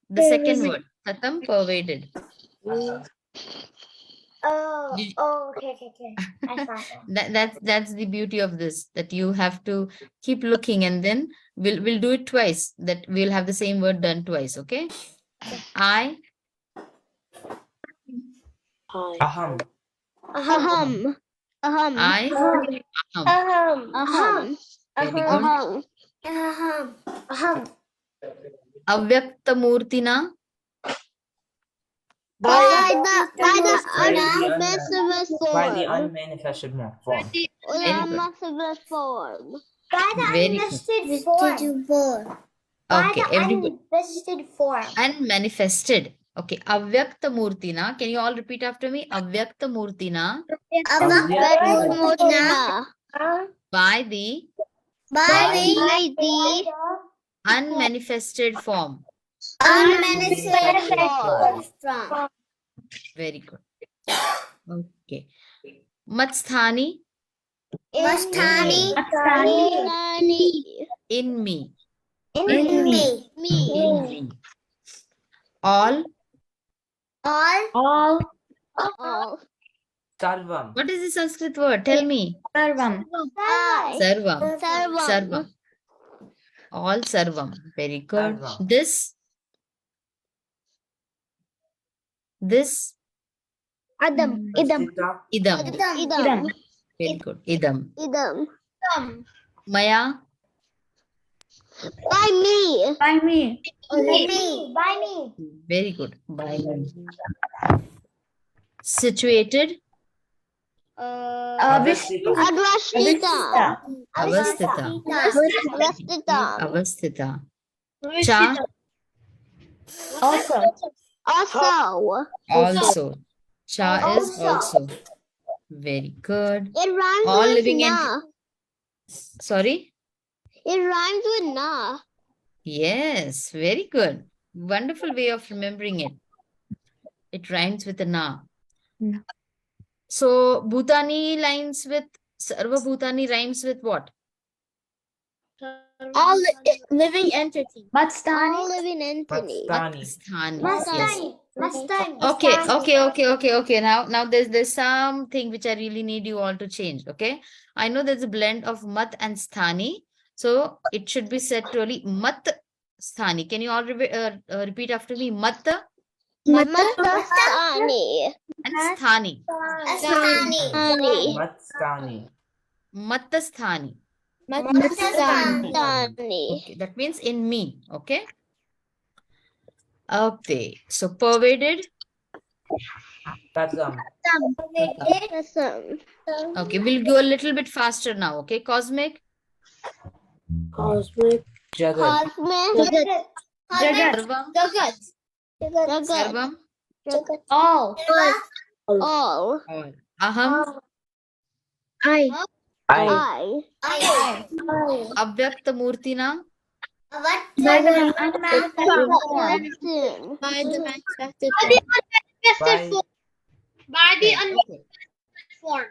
The second word. Tatam, pervaded. Did- Okay. I found it. that's the beauty of this, that you have to keep looking, and then we'll do it twice, that we'll have the same word done twice. Okay. I. I. Aham. Aham. Aham. I. Aham. Aham. Very good. Aham. Avyaktamurtina. By the By the unmanifested by the form. unmanifested form. Or the Very good. unmanifested form. By the Very good. unvested form. By Okay, the everybody. unvested form. Unmanifested. Okay. Avyaktamurtina. Can you all repeat after me? Avyaktamurtina. Avyaktamurtina. By the By the unmanifested form. unmanifested form. Very good. Okay. Matsthani. Mastani. In me. In me. In me. All. All. Sarvam. What is the Sanskrit word? Tell me. Sarvam. Sarvam. Sarvam. Sarvam. All sarvam. Very good. Sarvam. This. Adam. Sita. Idam. Very good. Idam. Maya. By me. By me. Very good. By me. Situated. Avastita. Advashita. Avastita. Avastita. Avastita. Cha. Also. Cha is also. Very good. It rhymes All with living na. Sorry? It rhymes with na. Yes, very good. Wonderful way of remembering it. It rhymes with a na. So, Bhutani lines with, Sarva Bhutani rhymes with what? All living entity. All living entity. Matsthani. Mastani. Okay. Now there's something which I really need you all to change. Okay. I know there's a blend of mat and sthani. So it should be said truly mat sthani. Can you all repeat after me? Mat Matastani. and sthani. Matsthani. Mattasthani. Matastani. Okay, that means in me. Okay. Okay. So pervaded. Tatsam. Okay, we'll go a little bit faster now. Okay, cosmic. Cosmic. Jagat. Sarvam. Sarvam. All. All. Aham. I. Avyaktamurtina. By the manifested form. By the By- unmanifested form.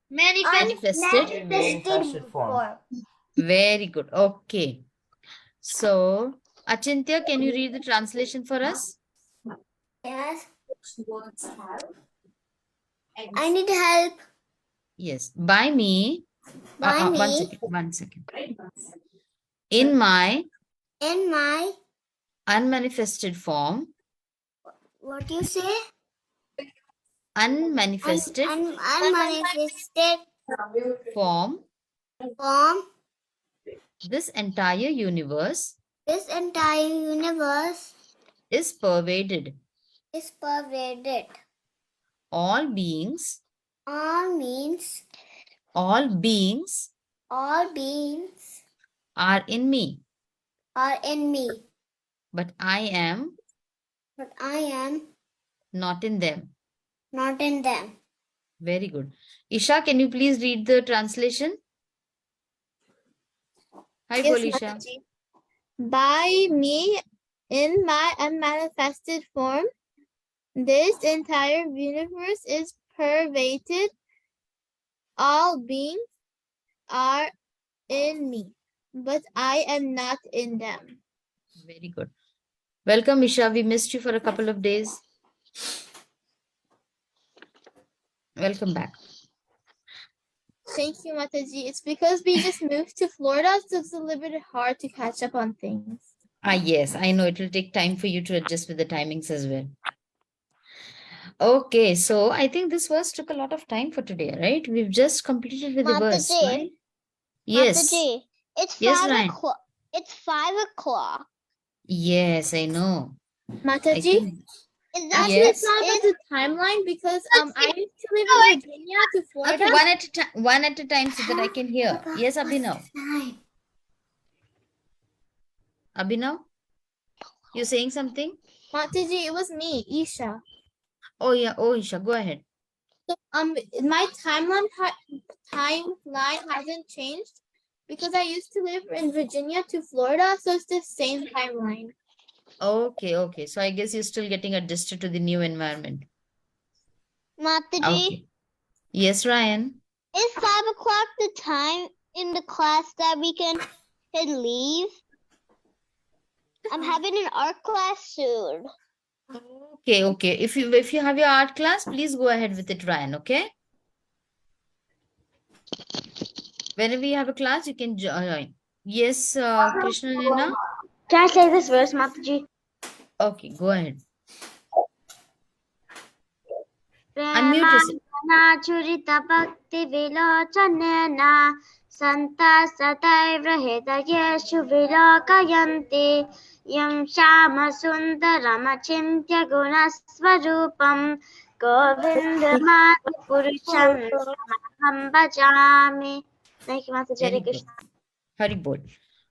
Manifested. Manifested form. Very good. Okay. So, Achintya, can you read the translation for us? Yes. I need help. Yes. By me. By me. One second. In my unmanifested form. What you say? Unmanifested Unmanifested form. form. This entire universe This entire universe is pervaded. is pervaded. All beings All means are in me, are in me, but I am but I am not in them. not in them. Very good. Isha, can you please read the translation? Hi, Polisha. By me, in my unmanifested form, this entire universe is pervaded. All beings are in me, but I am not in them. Very good. Welcome, Isha. We missed you for a couple of days. Welcome back. Thank you, Mataji. It's because we just moved to Florida, so it's a little bit hard to catch up on things. Yes, I know it will take time for you to adjust with the timings as well. Okay, so I think this verse took a lot of time for today, right? We've just completed with the verse, Mataji, right? Yes. Mataji, it's Yes, 5 Ryan. o'clock. It's 5 o'clock. Yes, I know. I Mataji, think Is that actually, it's yes. not about the timeline because I used to live in Virginia to Florida. Okay, one at a time so that I can hear. Yes, Abhinav. Abhinav, you're saying something? Mataji, it was me, Isha. Oh yeah, oh Isha, go ahead. So my timeline hasn't changed because I used to live in Virginia to Florida, so it's the same timeline. Okay, okay. So I guess you're still getting adjusted to the new environment. Mataji? Okay. Yes, Ryan. Is 5 o'clock the time in the class that we can leave? I'm having an art class soon. Okay, okay. If you have your art class, please go ahead with it, Ryan, okay? Whenever you have a class, you can join. Yes, Krishna Nina? Can I say this verse, Mataji? Okay, go ahead. Unmute yourself. Churita bhakti vilochanena santa sataiva hedayeshu vilokayanti yam shama sundaramachintya gunasvarupam govindamati purusham maham bhajami. Thank you, Mataji. Very Hare good. Krishna. Hari Bol.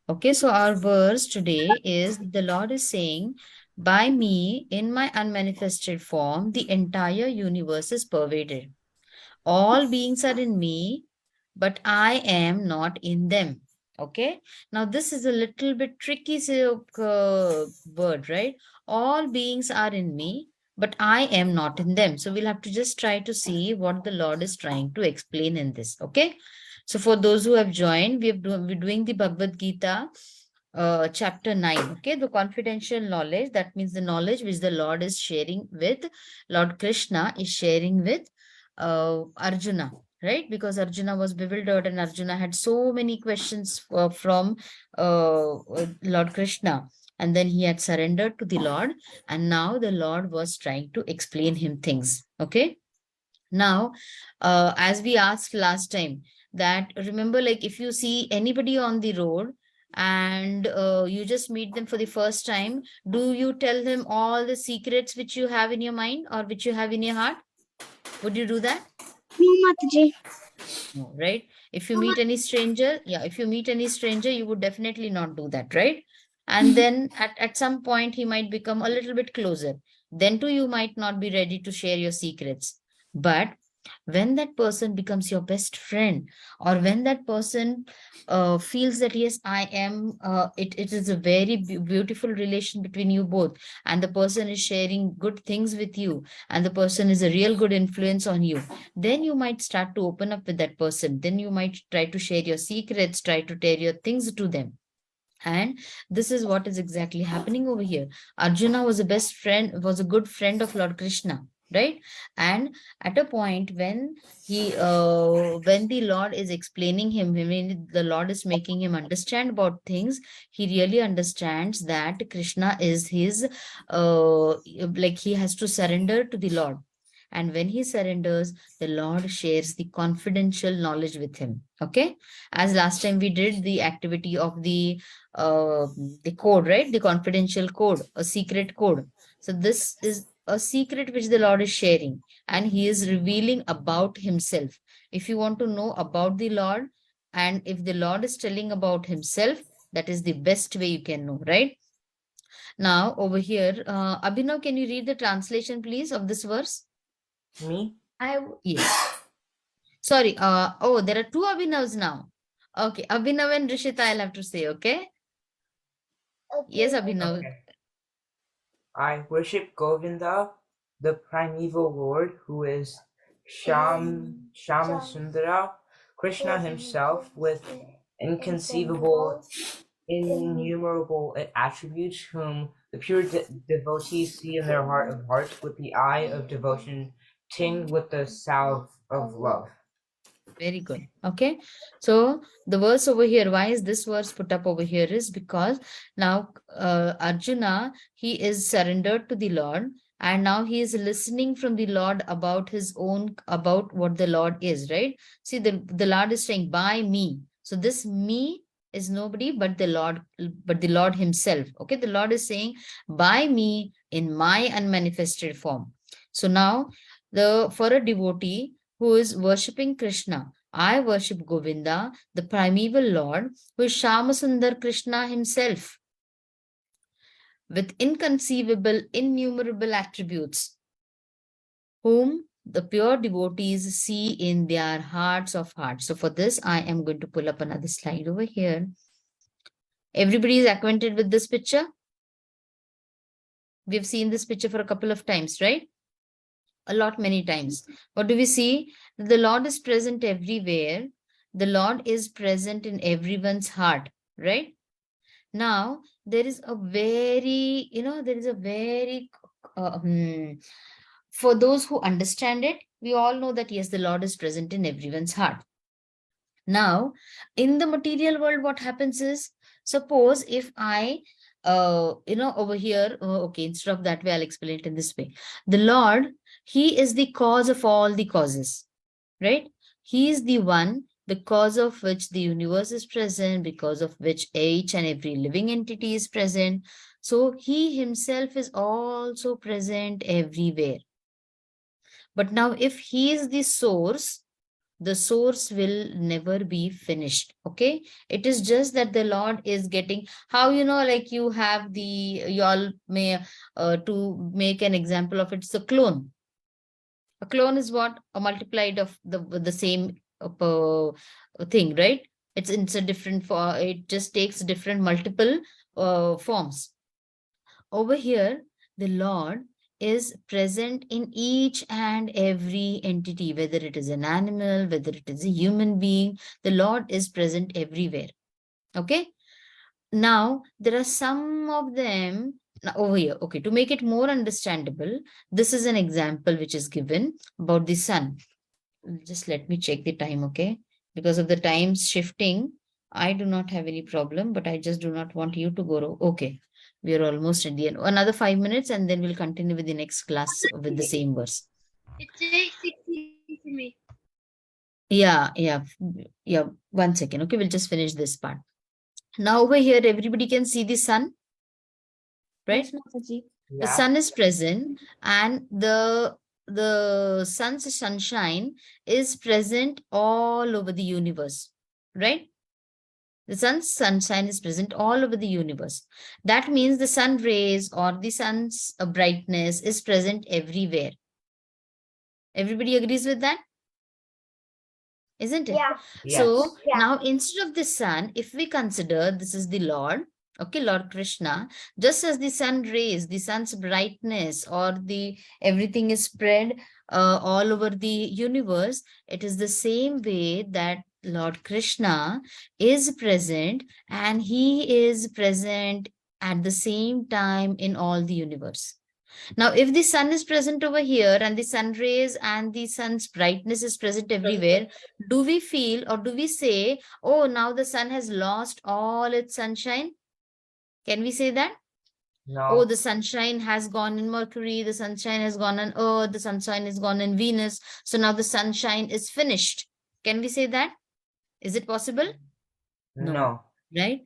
Okay, so our verse today is the Lord is saying, by me, in my unmanifested form, the entire universe is pervaded. All beings are in me, but I am not in them. Okay, now this is a little bit tricky word, right? All beings are in me, but I am not in them. So we'll have to just try to see what the Lord is trying to explain in this. Okay, so for those who have joined, we're doing the Bhagavad Gita, chapter 9. Okay, the confidential knowledge, that means the knowledge which the Lord is sharing with Lord Krishna is sharing with Arjuna, right? Because Arjuna was bewildered and Arjuna had so many questions from Lord Krishna. And then he had surrendered to the Lord. And now the Lord was trying to explain him things. Okay. Now, as we asked last time, that remember, like if you see anybody on the road and you just meet them for the first time, do you tell them all the secrets which you have in your mind or which you have in your heart? Would you do that? No, Mataji. No, right? If you meet any stranger, if you meet any stranger, you would definitely not do that, right? And then at some point, he might become a little bit closer. Then too, you might not be ready to share your secrets. But when that person becomes your best friend, or when that person feels that, yes, I am, it is a very beautiful relation between you both, and the person is sharing good things with you, and the person is a real good influence on you, then you might start to open up with that person. Then you might try to share your secrets, try to tell your things to them. And this is what is exactly happening over here. Arjuna was a best friend, was a good friend of Lord Krishna, right? And at a point when when the Lord is explaining him, when the Lord is making him understand about things, he really understands that Krishna is his, like he has to surrender to the Lord. And when he surrenders, the Lord shares the confidential knowledge with him. Okay. As last time we did the activity of the code, right? The confidential code, a secret code. So this is a secret which the Lord is sharing, and he is revealing about himself. If you want to know about the Lord, and if the Lord is telling about himself, that is the best way you can know, right? Now over here, Abhinav, can you read the translation, please, of this verse? Me? Yes. Sorry. Oh, there are two Abhinavs now. Okay, Abhinav and Rishita, I'll have to say, okay? Yes, Abhinav. Okay. I worship Govinda, the primeval Lord, who is Shama Sundara, Krishna himself, with inconceivable, innumerable attributes, whom The pure devotees see in their heart of hearts with the eye of devotion, tinged with the salve of love. Very good. Okay. So the verse over here, why is this verse put up over here is because now Arjuna, he is surrendered to the Lord, and now he is listening from the Lord about his own, about what the Lord is, right? See, the Lord is saying, by me. So this me is nobody but the Lord himself. Okay. The Lord is saying, by me in my unmanifested form. So now for a devotee who is worshipping Krishna, I worship Govinda, the primeval Lord, who is Shamasundar Krishna himself, with inconceivable, innumerable attributes, whom the pure devotees see in their hearts of hearts. So for this, I am going to pull up another slide over here. Everybody is acquainted with this picture? We've seen this picture for a couple of times, right? Many times. What do we see? The Lord is present everywhere. The Lord is present in everyone's heart, right? Now, there is a very, for those who understand it, we all know that yes, the Lord is present in everyone's heart. Now, in the material world, what happens is, suppose if I, over here, okay, instead of that way, I'll explain it in this way. The Lord, he is the cause of all the causes, right? He is the one, the cause of which the universe is present, because of which each and every living entity is present. So he himself is also present everywhere. But now if he is the source will never be finished. Okay, it is just that the Lord is getting, how like you have you all may to make an example of it's a clone. A clone is what? A multiplied of the same thing, right? It's a different it just takes different multiple forms. Over here, the Lord is present in each and every entity, whether it is an animal, whether it is a human being, the Lord is present everywhere. Okay. Now, there are some of them over here. Okay, to make it more understandable, this is an example which is given about the sun. Just let me check the time, okay? Because of the time shifting, I do not have any problem, but I just do not want you to go. Okay, we are almost at the end. Another 5 minutes, and then we'll continue with the next class with the same verse. It's 8:16 for me. Yeah. 1 second. Okay, we'll just finish this part. Now over here, everybody can see the sun, right? Yes, the sun is present, and the sun's sunshine is present all over the universe, right? The sun's sunshine is present all over the universe. That means the sun rays or the sun's brightness is present everywhere. Everybody agrees with that? Isn't it? Yeah. So now instead of the sun, if we consider this is the Lord, okay, Lord Krishna, just as the sun rays, the sun's brightness or everything is spread all over the universe, it is the same way that Lord Krishna is present, and he is present at the same time in all the universe. Now, if the sun is present over here and the sun rays and the sun's brightness is present everywhere, do we feel or do we say, oh, now the sun has lost all its sunshine? Can we say that? No. Oh, the sunshine has gone in Mercury, the sunshine has gone on Earth, the sunshine has gone in Venus. So now the sunshine is finished. Can we say that? Is it possible? No. Right?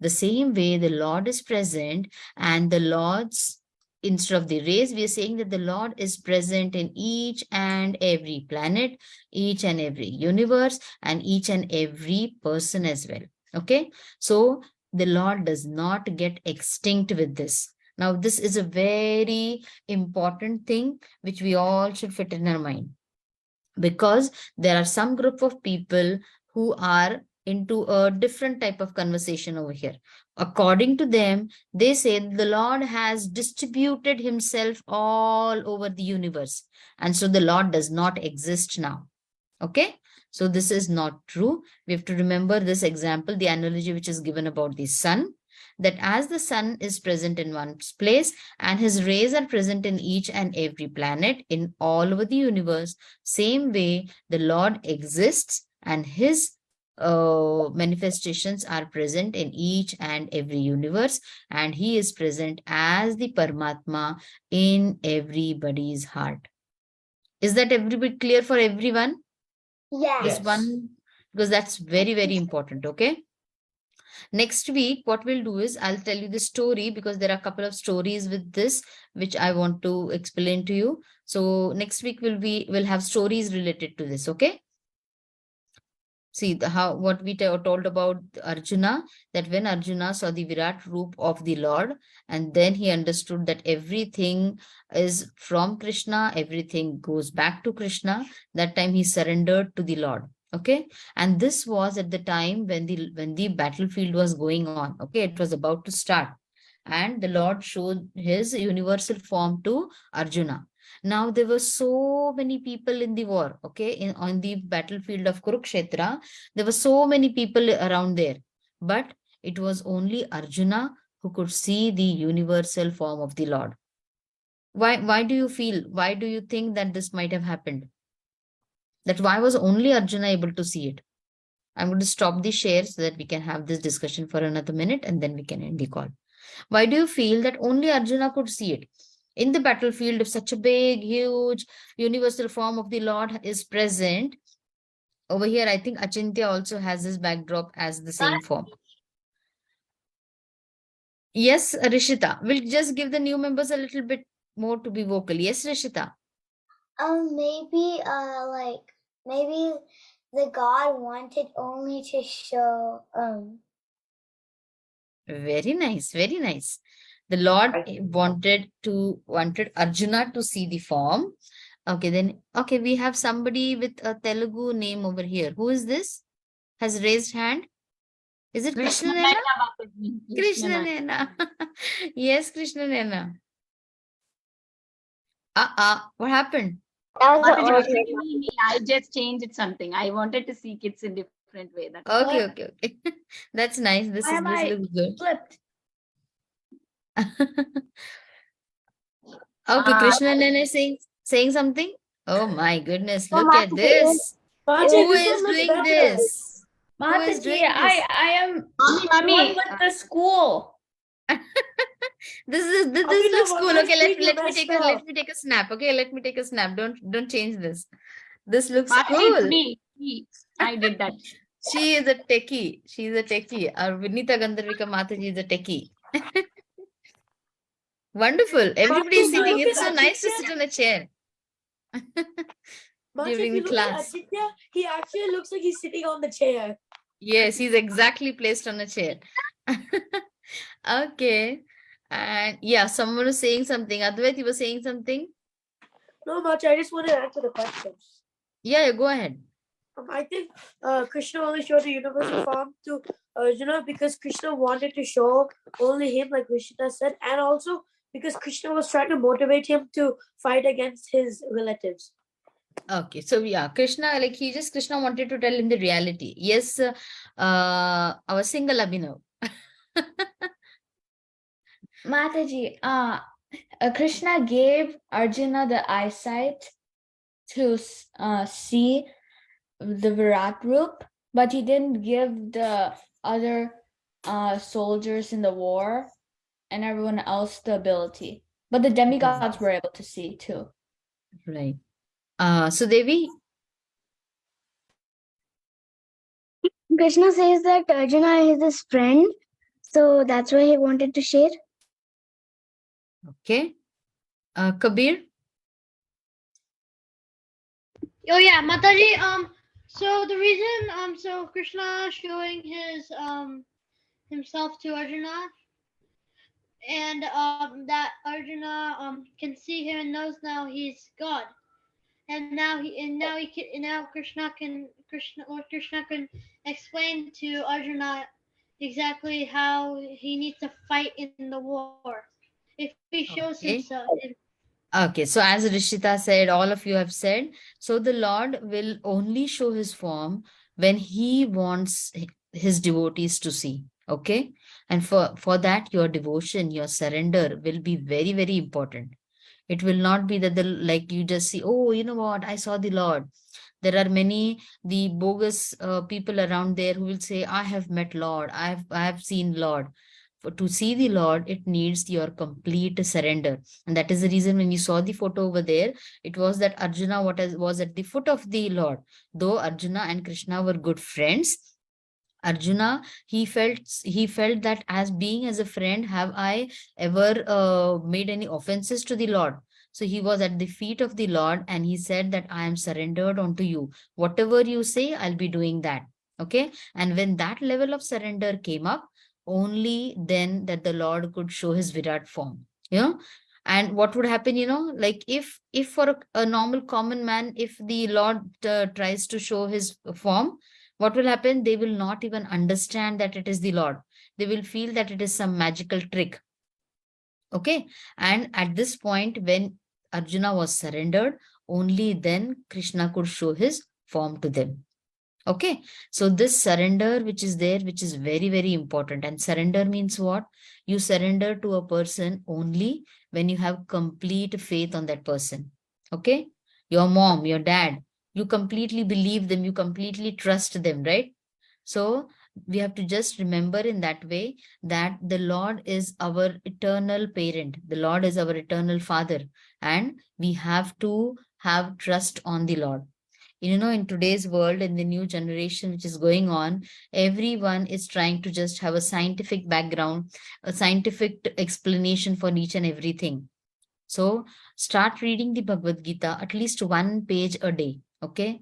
The same way the Lord is present, and the Lord's, instead of the rays, we are saying that the Lord is present in each and every planet, each and every universe, and each and every person as well. Okay. So the Lord does not get extinct with this. Now, this is a very important thing which we all should fit in our mind, because there are some group of people who are into a different type of conversation over here. According to them, they say the Lord has distributed himself all over the universe, and so the Lord does not exist now. Okay, so this is not true. We have to remember this example, the analogy which is given about the sun. that as the sun is present in one place and his rays are present in each and every planet in all over the universe, same way the Lord exists and his manifestations are present in each and every universe, and he is present as the Paramatma in everybody's heart. Is that every bit clear for everyone? Yes. This one, because that's very, very important. Okay. Next week, what we'll do is I'll tell you the story, because there are a couple of stories with this which I want to explain to you. So next week we'll have stories related to this. Okay. See what we told about Arjuna, that when Arjuna saw the Virat Roop of the Lord, and then he understood that everything is from Krishna, everything goes back to Krishna. That time he surrendered to the Lord. Okay, and this was at the time when the battlefield was going on. Okay, it was about to start, and the Lord showed his universal form to Arjuna. Now there were so many people in the war, okay, on the battlefield of Kurukshetra. There were so many people around there, but it was only Arjuna who could see the universal form of the Lord. Why do you feel? Why do you think that this might have happened? That why was only Arjuna able to see it? I'm going to stop the share so that we can have this discussion for another minute and then we can end the call. Why do you feel that only Arjuna could see it? In the battlefield, if such a big, huge, universal form of the Lord is present, over here, I think Achintya also has this backdrop as the same form. Yes, Rishita. We'll just give the new members a little bit more to be vocal. Yes, Rishita. Maybe maybe the God wanted only to show Very nice, very nice. The Lord wanted Arjuna to see the form. Okay, then we have somebody with a Telugu name over here. Who is this? Has raised hand? Is it Krishna Nena? Krishna Nena. Yes, Krishna Nena. What happened? That was the Mataji, order. I just changed something. I wanted to see kids in different way. That's Okay. That's nice. This looks good. flipped. Okay, Krishna Nena is saying something. Oh my goodness, Oh, look at this. Who is doing this? Who is Mataji, doing this? I am Mommy. with the school. This looks cool. Okay, let me take a snap. Okay, let me take a snap. Don't change this. This looks Mataji, cool. it's me. I did that. She is a techie. She's a techie. Our Vinita Gandharvika Mataji is a techie. Wonderful. Everybody is sitting. It's so nice to sit on a chair during the class. He actually looks like he's sitting on the chair. Yes, he's exactly placed on a chair. Okay. And yeah, someone was saying something. Advait, you were saying something? No, Machi, I just want to answer the questions. Yeah, go ahead. I think Krishna only showed the universal form to Arjuna because Krishna wanted to show only him, like Rishita said, and also because Krishna was trying to motivate him to fight against his relatives. Okay, so yeah, Krishna wanted to tell him the reality. Yes, our single Abhinav. Mataji, Krishna gave Arjuna the eyesight to see the Virat Roop, but he didn't give the other soldiers in the war and everyone else the ability. But the demigods were able to see too. Right. So Devi? Krishna says that Arjuna is his friend, so that's why he wanted to share. Okay. Kabir? Oh yeah, Mataji. So the reason so Krishna showing his himself to Arjuna, and that Arjuna can see him and knows now he's God, and now Krishna can explain to Arjuna exactly how he needs to fight in the war if he shows himself. Okay, so as Rishita said, all of you have said, so the Lord will only show his form when he wants his devotees to see. Okay, And for that, your devotion, your surrender will be very, very important. It will not be that like you just see, oh, you know what, I saw the Lord. There are many the bogus people around there who will say, I have met Lord, I have seen Lord. To see the Lord, it needs your complete surrender. And that is the reason when you saw the photo over there, it was that Arjuna was at the foot of the Lord. Though Arjuna and Krishna were good friends, Arjuna, he felt that as being as a friend, have I ever made any offenses to the Lord? So he was at the feet of the Lord and he said that I am surrendered unto you. Whatever you say, I'll be doing that. Okay. And when that level of surrender came up, only then that the Lord could show his Virat form. You know, and what would happen, like if for a normal common man, if the Lord tries to show his form, what will happen? They will not even understand that it is the Lord. They will feel that it is some magical trick. Okay. And at this point, when Arjuna was surrendered, only then Krishna could show his form to them. Okay. So this surrender, which is there, which is very, very important. And surrender means what? You surrender to a person only when you have complete faith on that person. Okay. Your mom, your dad, you completely believe them, you completely trust them, right? So we have to just remember in that way that the Lord is our eternal parent. The Lord is our eternal father. And we have to have trust on the Lord. In today's world, in the new generation which is going on, everyone is trying to just have a scientific background, a scientific explanation for each and everything. So start reading the Bhagavad Gita, at least one page a day. Okay.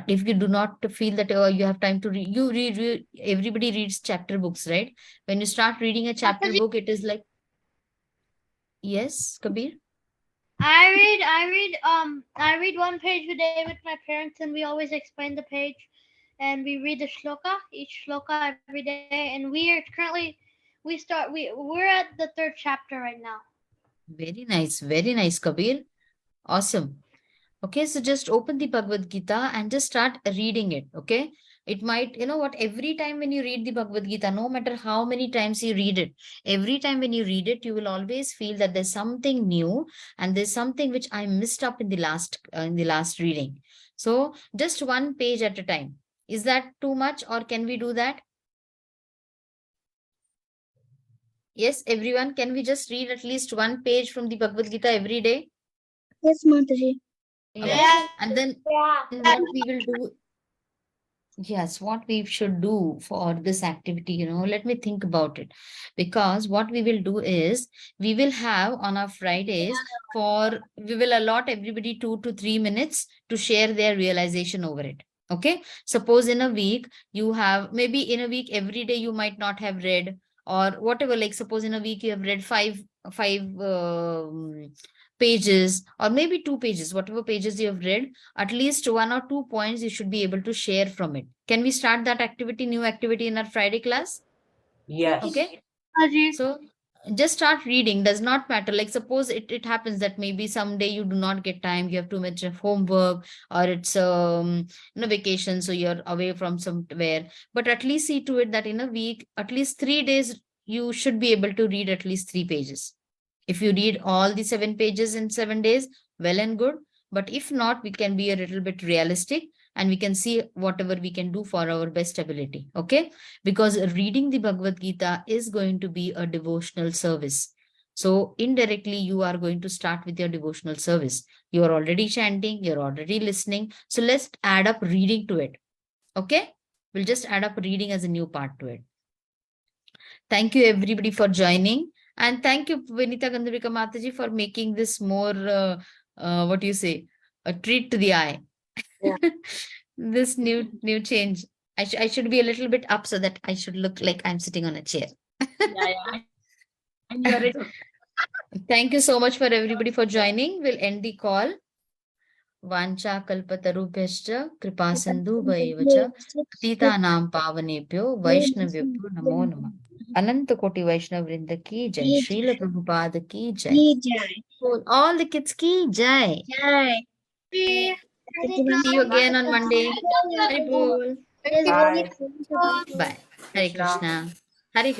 If you do not feel that you have time to read, you read, everybody reads chapter books, right? When you start reading a chapter book, it is like, yes, Kabir? I read one page a day with my parents, and we always explain the page, and we read the each shloka every day, and we're at the third chapter right now. Very nice, Kabir. Awesome. Okay, so just open the Bhagavad Gita and just start reading it. Okay, it might, every time when you read the Bhagavad Gita, no matter how many times you read it, every time when you read it, you will always feel that there's something new and there's something which I missed up in the last reading. So just one page at a time. Is that too much, or can we do that? Yes, everyone, can we just read at least one page from the Bhagavad Gita every day? Yes, Mataji. Okay. And then what we will do, yes, what we should do for this activity, let me think about it. Because what we will do is, we will have on our Fridays, we will allot everybody 2 to 3 minutes to share their realization over it. Okay. Suppose in a week, maybe in a week, every day you might not have read, or whatever, like suppose in a week you have read five pages, or maybe 2 pages, whatever pages you have read, at least 1 or 2 points you should be able to share from it. Can we start that new activity in our Friday class? Yes. Okay. So just start reading. Does not matter. Like suppose it happens that maybe someday you do not get time, you have too much of homework, or it's vacation, so you're away from somewhere. But at least see to it that in a week, at least 3 days, you should be able to read at least 3 pages. If you read all the 7 pages in 7 days, well and good. But if not, we can be a little bit realistic and we can see whatever we can do for our best ability. Okay. Because reading the Bhagavad Gita is going to be a devotional service. So indirectly, you are going to start with your devotional service. You are already chanting, you're already listening. So let's add up reading to it. Okay. We'll just add up reading as a new part to it. Thank you everybody for joining. And thank you, Vinita Gandharika Mataji, for making this more, what do you say, a treat to the eye. Yeah. This new change. I should be a little bit up so that I should look like I'm sitting on a chair. Yeah. And you're it. Thank you so much for everybody for joining. We'll end the call. Vancha kalpatarubhyascha kripa sindhu bhaivacha Titanam pavanebhyo Vaishnavebhyo namo namah. Ananta Koti Vaishnav Vrinda ki jai. Srila Prabhupada ki jai. All the kids ki jai. See you again on Monday. Hari Bol. Bye. Bye. Hare Krishna.